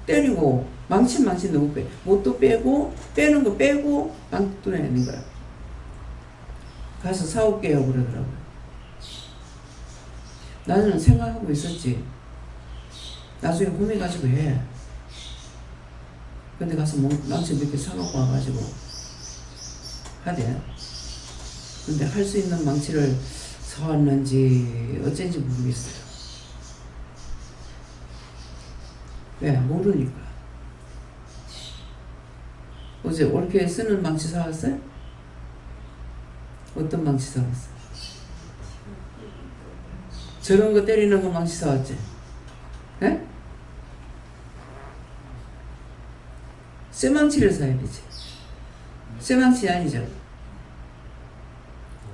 때리고 망치는 못 빼. 못도 빼고 빼는 거 빼고 망도 해야 되는 거야. 가서 사올게요 그러더라고요. 나는 생각하고 있었지. 나중에 구매가지고 해. 근데 가서 망치 몇 개 사갖고 와가지고 하대. 근데 할 수 있는 망치를 사왔는지 어쩐지 모르겠어요. 왜? 모르니까. 어제 올케 쓰는 망치 사왔어요? 어떤 망치 사왔어? 저런 거 때리는 거 망치 사왔지? 예? 쇠망치를 사야 되지. 쇠망치 아니죠?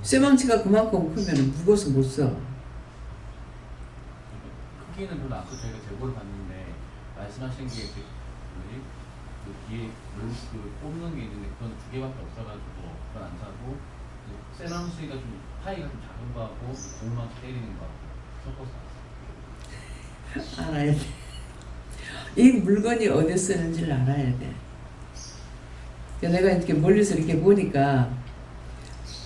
쇠망치가 그만큼 크면 무거워서 못 써. 크기는 별로 안 크고 저희가 재고를 봤는데 말씀하신 게 그 뒤에 뽑는 게 있는데 그건 2개밖에 없어가지고 그건 안 사고 쇠망치가 좀 파이가 좀 작은 거하고 고무망치 때리는 거하고 섞어서 알아야 돼. 이 물건이 어디 쓰는지를 알아야 돼. 내가 이렇게 멀리서 이렇게 보니까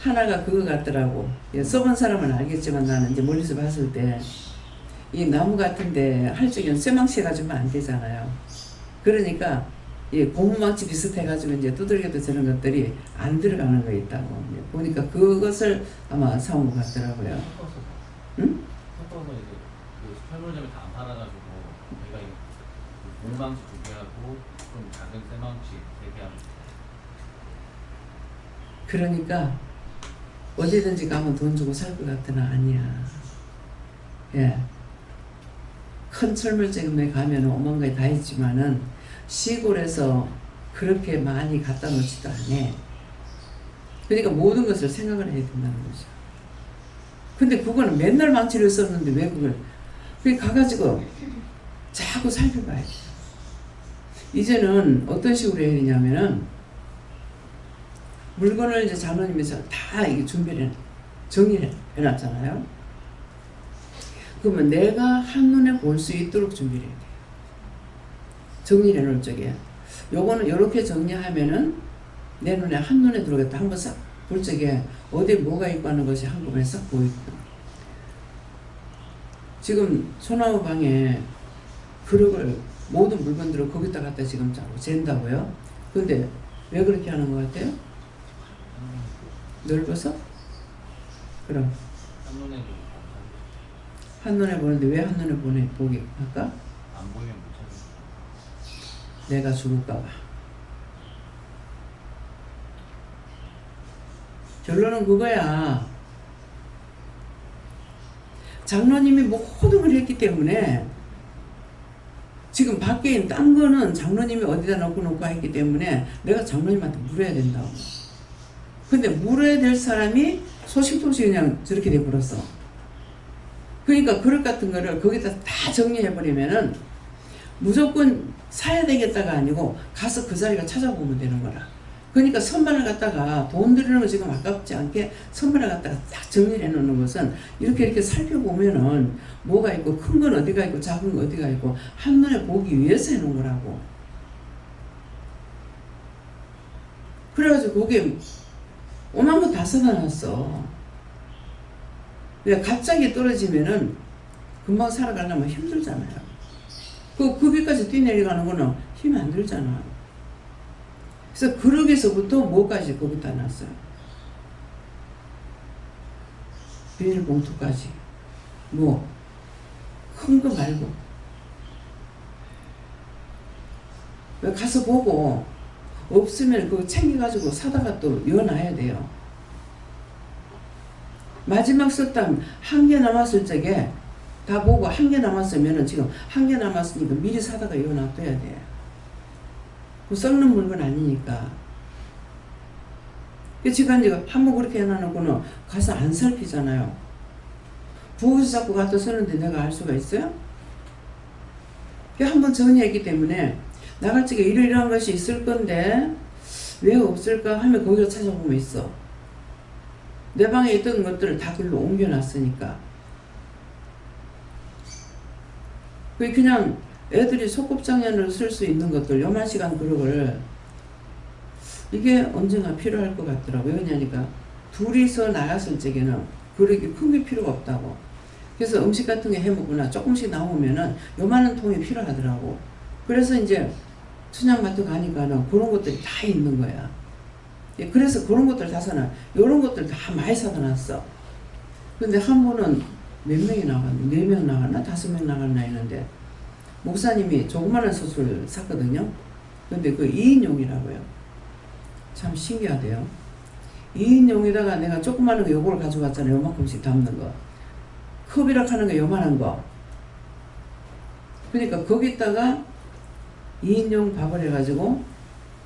하나가 그거 같더라고. 써본 사람은 알겠지만 나는 이제 멀리서 봤을 때 이 나무 같은데 할 적엔 쇠망치 가지면 안 되잖아요. 그러니까 이 고무망치 비슷해가지고 이제 두들겨도 되는 것들이 안 들어가는 거 있다고. 보니까 그것을 아마 사온 것 같더라고요. 섞어서 응? 섞어서 이제 그 철물점에 다 안 팔아가지고 저희가 고무망치 2개하고 좀 작은 쇠망치 3개 하고. 그러니까 어디든지 가면 돈 주고 살 것 같으나 아니야. 예. 큰 철물점에 가면 오만 가지 다 있지만은 시골에서 그렇게 많이 갖다 놓지도 않아. 그러니까 모든 것을 생각을 해야 된다는 거죠. 근데 그거는 맨날 망치를 썼는데 왜 그걸 그게 가가지고 자꾸 살펴봐야 돼요. 이제는 어떤 식으로 해야 되냐면은 물건을 이제 장로님께서 다 이게 준비를 정리를 해놨잖아요. 그러면 내가 한눈에 볼 수 있도록 준비를 해야 돼요. 정리를 해놓을 적에 요거는 요렇게 정리하면은 내 눈에 한눈에 들어오겠다. 한번 싹 볼 적에 어디에 뭐가 있고 하는 것이 한꺼번에 싹 보이거든. 지금 소나무 방에 그릇을 모든 물건들을 거기다 갖다 지금 자고 잰다고요? 근데 왜 그렇게 하는 것 같아요? 넓어서? 그럼 한눈에 보는데 왜 한눈에 보게 할까? 안 보이면 못 찾을. 내가 죽을까봐. 결론은 그거야. 장로님이 모든 걸 했기 때문에 지금 밖에 있는 딴 거는 장로님이 어디다 놓고 했기 때문에 내가 장로님한테 물어야 된다고. 근데 물어야 될 사람이 소식통시 그냥 저렇게 돼버렸어. 그러니까 그릇 같은 거를 거기다 다 정리해버리면은 무조건 사야 되겠다가 아니고 가서 그 자리가 찾아보면 되는 거라. 그러니까 선반을 갖다가 돈 들이는 거 지금 아깝지 않게 선반을 갖다가 딱 정리를 해놓는 것은 이렇게 살펴보면은 뭐가 있고 큰 건 어디가 있고 작은 건 어디가 있고 한눈에 보기 위해서 해놓은 거라고. 그래가지고 거기에 오만 거 다 써놔놨어. 그러니까 갑자기 떨어지면은 금방 살아가려면 힘들잖아요. 그 위까지 뛰내려가는 거는 힘이 안 들잖아. 그래서 그릇에서부터 뭐까지 거기다 놨어요. 비닐봉투까지. 뭐 큰 거 말고. 왜 가서 보고 없으면 그거 챙겨가지고 사다가 또 여놔야 돼요. 마지막 석당 한 개 남았을 적에 다 보고 한 개 남았으면은 지금 한 개 남았으니까 미리 사다가 여놔둬야 돼요. 그 썩는 물건 아니니까. 제가 이제 한번 그렇게 해놔놓고는 가서 안 살피잖아요. 부엌에서 자꾸 갖다 쓰는데 내가 알 수가 있어요? 한번 정리했기 때문에 나갈 적에 이러이러한 것이 있을 건데 왜 없을까 하면 거기로 찾아보면 있어. 내 방에 있던 것들을 다 글로 옮겨놨으니까. 그냥 애들이 소꿉장난으로 쓸 수 있는 것들 요만시간 그릇을 이게 언젠가 필요할 것 같더라고요. 왜냐니까 둘이서 나갔을 적에는 그릇이 큰 게 필요가 없다고. 그래서 음식 같은 게 해먹거나 조금씩 나오면은 요만한 통이 필요하더라고. 그래서 이제 춘향마트 가니까는 그런 것들이 다 있는 거야. 그래서 그런 것들 다 사놔. 요런 것들 다 많이 사다 놨어. 근데 한 번은 몇 명이 나갔나? 4명 나갔나? 5명 나갔나 했는데 목사님이 조그마한 솥을 샀거든요. 근데 그 2인용이라고요. 참 신기하대요. 2인용에다가 내가 조그마한 거 요걸 가져갔잖아요. 요만큼씩 담는 거. 컵이라 하는 거 요만한 거. 그러니까 거기다가 2인용 밥을 해가지고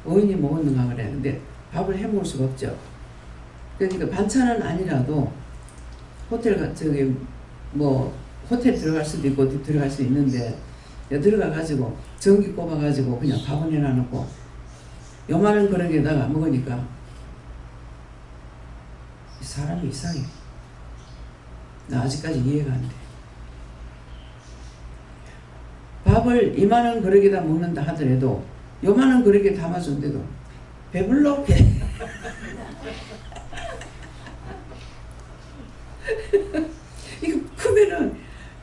어인이 먹었는가 그래. 근데 밥을 해 먹을 수가 없죠. 그러니까 반찬은 아니라도 호텔 저기 뭐 호텔 들어갈 수도 있고 어디 들어갈 수 있는데 들어가가지고 전기 꼽아가지고 그냥 밥을 해놔놓고 요만한 그릇에다가 먹으니까 이 사람이 이상해. 나 아직까지 이해가 안 돼. 밥을 이만한 그릇에다 먹는다 하더라도 요만한 그릇에 담아준대도 배불러 게 이거 크면은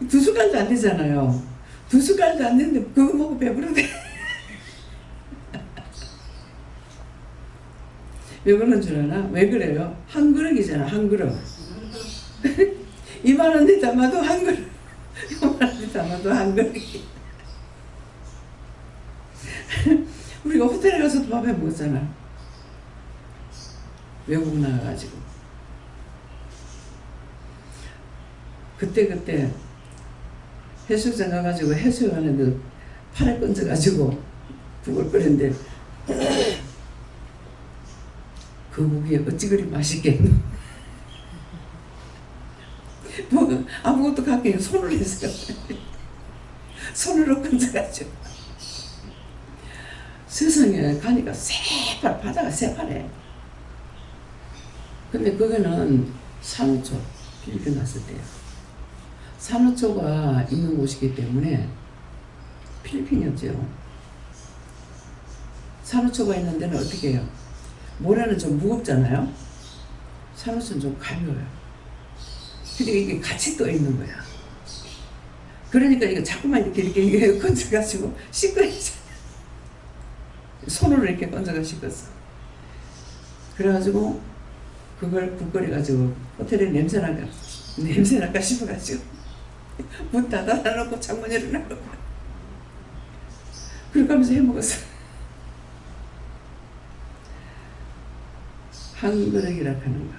2숟갈도 안 되잖아요. 2숟갈도 안 되는데 그거 먹고 배부르대. 왜 그런 줄 아나? 왜 그래요? 한 그릇이잖아. 한 그릇. 이만한 데 담아도 한 그릇. 요만한 데 담아도 한 그릇. 우리가 호텔에 가서도 밥 해 먹었잖아. 외국 나가가지고. 그때 해수욕장 가가지고 해수욕하는데 팔을 건져가지고 국을 끓였는데 그 국이 어찌 그리 맛있겠노. 뭐 아무것도 갖게 손으로 해서 손으로 건져가지고 세상에 가니까 새빨 바다가 새파래. 근데 그거는 산호초 필리핀 갔을 때요. 산호초가 있는 곳이기 때문에 필리핀이었죠. 산호초가 있는 데는 어떻게 해요? 모래는 좀 무겁잖아요. 산호초는 좀 가벼워요. 근데 이게 같이 떠 있는 거야. 그러니까 이거 자꾸만 이렇게 건져가지고 씻어야지. 손으로 이렇게 건져가 씻었어. 그래가지고 그걸 국 끓여가지고 호텔에 냄새날까 싶어가지고 문 닫아놓고 창문 열어놓고 그렇게 하면서 해먹었어. 한 그릇이라 하는가.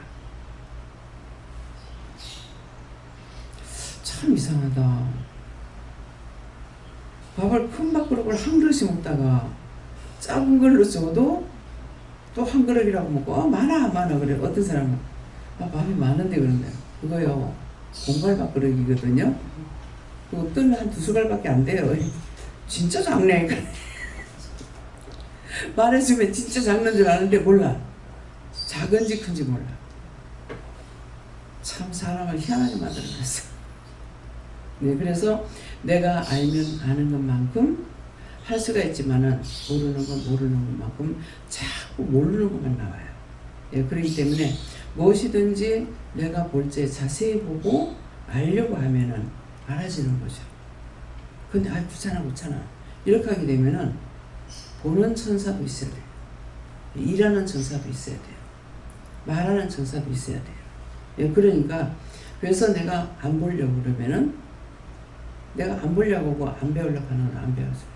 참 이상하다. 밥을 큰 밥그릇을 한 그릇씩 먹다가 작은 걸로 줘도 또 한 그릇이라고 먹고 많아 그래. 어떤 사람은 밥이 많은데 그런데 그거요 공갈 밥그릇이거든요. 그거 뜨면 한 2숟갈밖에 안 돼요. 진짜 작네. 말해주면 진짜 작는 줄 아는데 몰라. 작은지 큰지 몰라. 참 사람을 희한하게 만들어놨어. 네, 그래서 내가 알면 아는 것만큼 할 수가 있지만은 모르는 것만큼 자꾸 모르는 것만 나와요. 예, 그렇기 때문에 무엇이든지 내가 볼 때 자세히 보고 알려고 하면은 알아지는 거죠. 근데 귀찮아 이렇게 하게 되면은 보는 천사도 있어야 돼요. 일하는 천사도 있어야 돼요. 말하는 천사도 있어야 돼요. 예, 그러니까 그래서 내가 안 보려고 그러면은 내가 안 보려고 하고 안 배우려고 하는 건 안 배워줘요.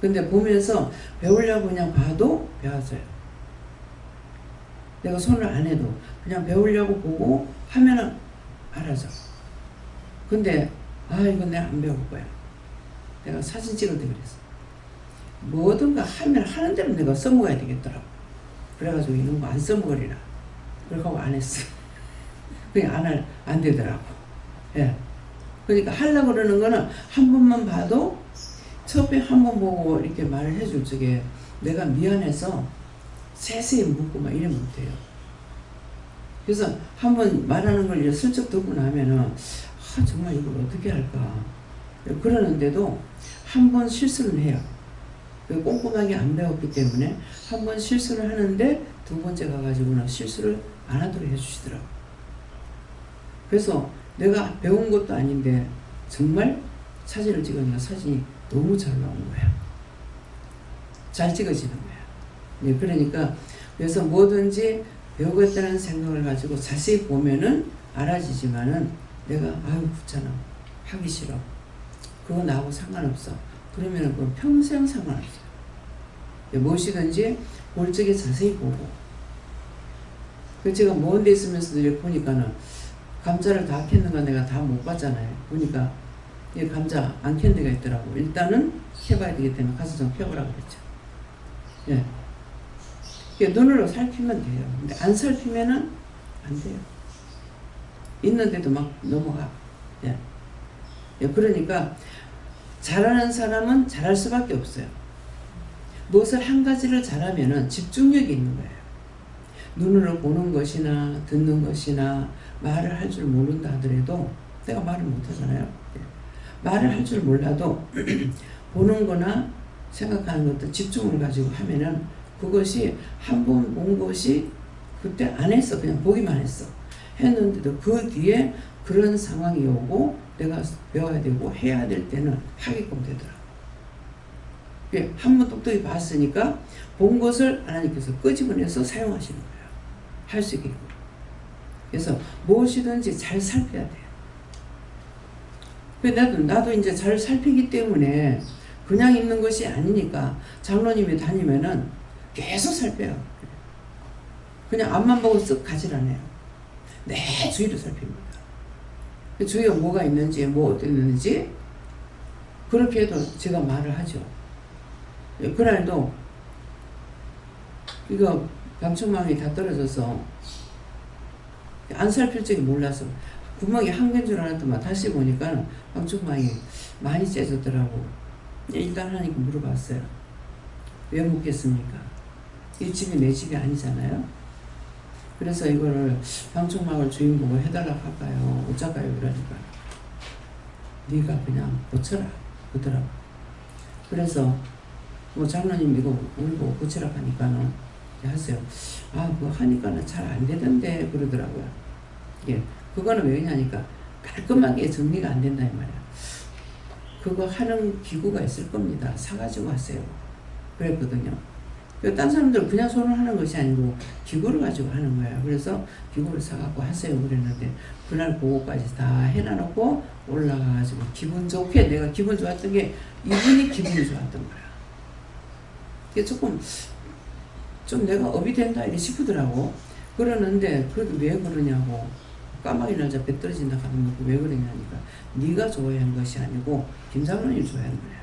근데 보면서 배우려고 그냥 봐도 배웠어요. 내가 손을 안 해도 그냥 배우려고 보고 하면은 알아서. 근데 이건 내가 안 배울 거야. 내가 사진 찍을 때 그랬어. 뭐든가 하면 하는 대로 내가 써먹어야 되겠더라고. 그래가지고 이런 거 안 써먹으리라. 그렇게 하고 안 했어. 그냥 안 되더라고. 예. 그러니까 하려고 그러는 거는 한 번만 봐도 처음에 한 번 보고 이렇게 말을 해줄 적에 내가 미안해서 세세히 묻고 막 이래 못해요. 그래서 한 번 말하는 걸 이제 슬쩍 듣고 나면은 정말 이걸 어떻게 할까 그러는데도 한 번 실수를 해요. 꼼꼼하게 안 배웠기 때문에 한 번 실수를 하는데 두 번째 가가지고는 실수를 안 하도록 해주시더라고. 그래서 내가 배운 것도 아닌데 정말 사진을 찍으니까 사진이 너무 잘 나온 거야. 잘 찍어지는 거야. 네, 그러니까 그래서 뭐든지 배우겠다는 생각을 가지고 자세히 보면은 알아지지만은 내가 귀찮아 하기 싫어 그거 나하고 상관없어 그러면은 그건 평생 상관없어요. 무엇이든지 볼 적에 자세히 보고. 제가 먼 데 있으면서도 이렇게 보니까는 감자를 다 캤는가 내가 다 못 봤잖아요. 보니까 이 감자 안 캔 데가 있더라고. 일단은 캐봐야 되기 때문에 가서 좀 캐보라고 그랬죠. 예. 눈으로 살피면 돼요. 근데 안 살피면은 안 돼요. 있는데도 막 넘어가. 예. 예. 그러니까 잘하는 사람은 잘할 수밖에 없어요. 무엇을 한 가지를 잘하면은 집중력이 있는 거예요. 눈으로 보는 것이나 듣는 것이나 말을 할 줄 모른다 하더라도 내가 말을 못하잖아요. 예. 말을 할 줄 몰라도 보는 거나 생각하는 것도 집중을 가지고 하면은 그것이 한 번 본 것이 그때 안 했어. 그냥 보기만 했어. 했는데도 그 뒤에 그런 상황이 오고 내가 배워야 되고 해야 될 때는 하게끔 되더라. 한 번 똑똑히 봤으니까 본 것을 하나님께서 끄집어내서 사용하시는 거예요. 할 수 있게끔. 그래서 무엇이든지 잘 살펴야 돼요. 나도 이제 잘 살피기 때문에 그냥 있는 것이 아니니까 장로님이 다니면은 계속 살펴요. 그냥 앞만 보고 쓱 가질 않아요. 내 주위를 살핍니다. 주위에 뭐가 있는지, 뭐 어땠는지, 그렇게 해도 제가 말을 하죠. 그날도, 이거 방충망이 다 떨어져서, 안 살필 적이 몰라서, 구멍이 한 개인 줄 알았더만 다시 보니까 방충망이 많이 째졌더라고. 일단 하니까 물어봤어요. 왜 묻겠습니까? 이 집이 내 집이 아니잖아요. 그래서 이거를 방충망을 주인 보고 해달라고 할까요? 어쩔까요? 그러니까 네가 그냥 고쳐라 그러더라고. 그래서 뭐 장로님 이거 울고 고치라 하니까는 하세요. 그거 하니까는 잘 안 되던데 그러더라고요. 예, 그거는 왜냐니까 깔끔하게 정리가 안 된다 이 말이야. 그거 하는 기구가 있을 겁니다. 사가지고 하세요. 그랬거든요. 딴 사람들은 그냥 손을 하는 것이 아니고 기구를 가지고 하는 거예요. 그래서 기구를 사갖고 하세요 그랬는데 그날 그거까지 다 해놔놓고 올라가가지고 기분 좋게 내가 기분 좋았던 게 이분이 기분이 좋았던 거야. 그게 조금 좀 내가 업이 된다 이렇게 싶더라고. 그러는데 그래도 왜 그러냐고. 까마귀 날자 배 떨어진다 하는 거 왜 그러냐니까 네가 좋아야 한 것이 아니고 김장로님이 좋아야 하는 거야.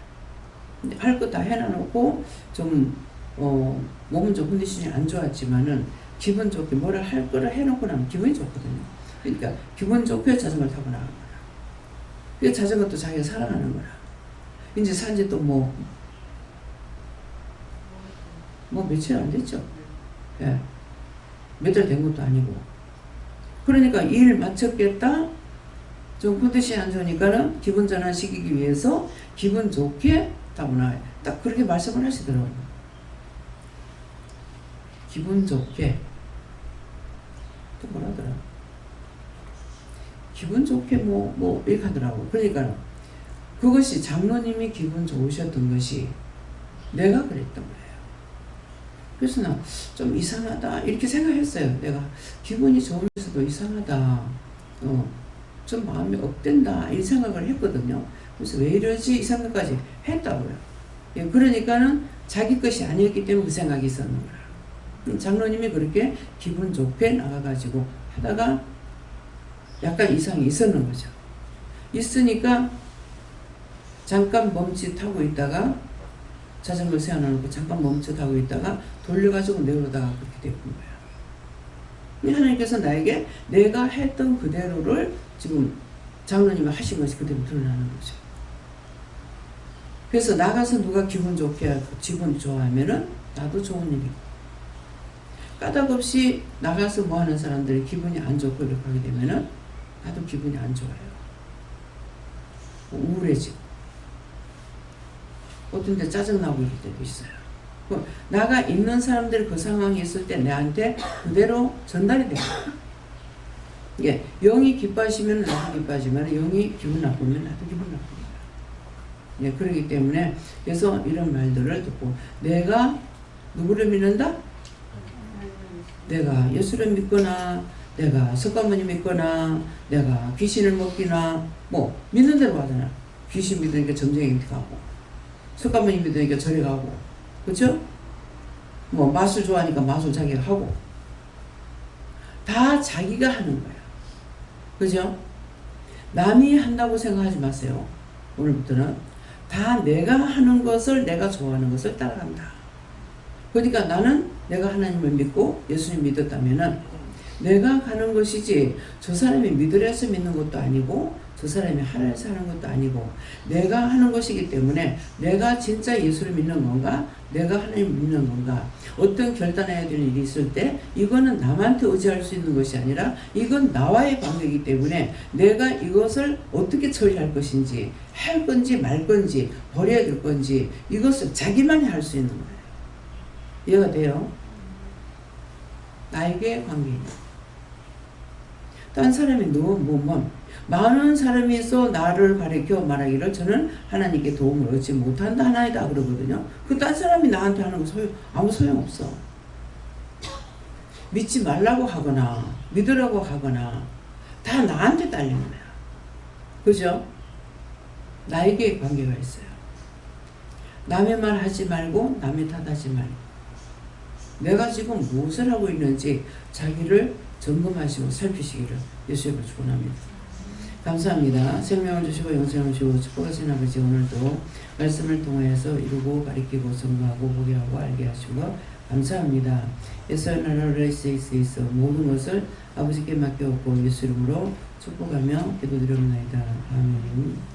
근데 할 거 다 해놔놓고 좀 몸은 좀 컨디션이 안 좋았지만은 기분 좋게 뭐를 할 거를 해놓고 나면 기분이 좋거든요. 그러니까 기분 좋게 자전거를 타고 나간 거야. 그 자전거도 자기가 사랑하는 거야. 이제 산지 또 뭐 며칠 안 됐죠. 예. 몇 달 된 것도 아니고. 그러니까 일 마쳤겠다. 좀 컨디션이 안 좋으니까는 기분 전환시키기 위해서 기분 좋게 타고 나와요. 딱 그렇게 말씀을 하시더라고요. 기분 좋게 또 뭐라더라 기분 좋게 이렇게 하더라고. 그러니까 그것이 장로님이 기분 좋으셨던 것이 내가 그랬던 거예요. 그래서 나 좀 이상하다 이렇게 생각했어요. 내가 기분이 좋으면서도 이상하다 좀 마음이 업된다 이 생각을 했거든요. 그래서 왜 이러지 이 생각까지 했다고요. 예, 그러니까는 자기 것이 아니었기 때문에 그 생각이 있었는 거야. 장로님이 그렇게 기분 좋게 나가가지고 하다가 약간 이상이 있었는 거죠. 있으니까 잠깐 멈칫하고 있다가 자전거 세워놓고 잠깐 멈칫하고 있다가 돌려가지고 내려오다가 그렇게 됐던 거야. 하나님께서 나에게 내가 했던 그대로를 지금 장로님이 하신 것이 그대로 드러나는 거죠. 그래서 나가서 누가 기분 좋게 하고 기분 좋아하면은 나도 좋은 일이고, 까닭없이 나가서 뭐 하는 사람들이 기분이 안 좋고 이렇게 하게 되면은 나도 기분이 안 좋아요. 우울해지고 어떤 데 짜증나고 이럴 때도 있어요. 나가 있는 사람들이 그 상황이 있을 때 내한테 그대로 전달이 돼요. 예, 영이 기뻐하시면 나도 기뻐하지만 영이 기분 나쁘면 나도 기분 나쁩니다. 예, 그렇기 때문에 그래서 이런 말들을 듣고 내가 누구를 믿는다? 내가 예수를 믿거나 내가 석가모니 믿거나 내가 귀신을 먹기나 뭐 믿는 대로 하잖아. 귀신 믿으니까 점쟁이 가고 석가모니 믿으니까 절에 가고 그렇죠? 뭐 마술 좋아하니까 마술 자기가 하고 다 자기가 하는 거야. 그죠? 남이 한다고 생각하지 마세요. 오늘부터는 다 내가 하는 것을 내가 좋아하는 것을 따라간다. 그러니까 나는 내가 하나님을 믿고 예수님 믿었다면은 내가 가는 것이지 저 사람이 믿으려서 믿는 것도 아니고 저 사람이 하나님에서 하는 것도 아니고 내가 하는 것이기 때문에 내가 진짜 예수를 믿는 건가 내가 하나님을 믿는 건가 어떤 결단해야 되는 일이 있을 때 이거는 남한테 의지할 수 있는 것이 아니라 이건 나와의 관계이기 때문에 내가 이것을 어떻게 처리할 것인지 할 건지 말 건지 버려야 될 건지 이것을 자기만이 할 수 있는 거예요. 이해가 돼요? 나에게 관계입니다. 딴 사람이 너무 많은 사람이 있어 나를 가르쳐 말하기를 저는 하나님께 도움을 얻지 못한다 하나이다 그러거든요. 그 딴 사람이 나한테 하는 거 아무 소용없어. 믿지 말라고 하거나 믿으라고 하거나 다 나한테 딸리는 거야. 그죠? 나에게 관계가 있어요. 남의 말 하지 말고 남의 탓하지 말고 내가 지금 무엇을 하고 있는지 자기를 점검하시고 살피시기를 예수의 이름으로 축원합니다. 감사합니다. 생명을 주시고 영생을 주시고 축복하신 아버지 오늘도 말씀을 통해서 이루고 가리키고 선거하고 보게 하고 알게 하시고 감사합니다. 예수의 나라를 있어 모든 것을 아버지께 맡겨놓고 예수 이름으로 축복하며 기도드립니다. 아멘.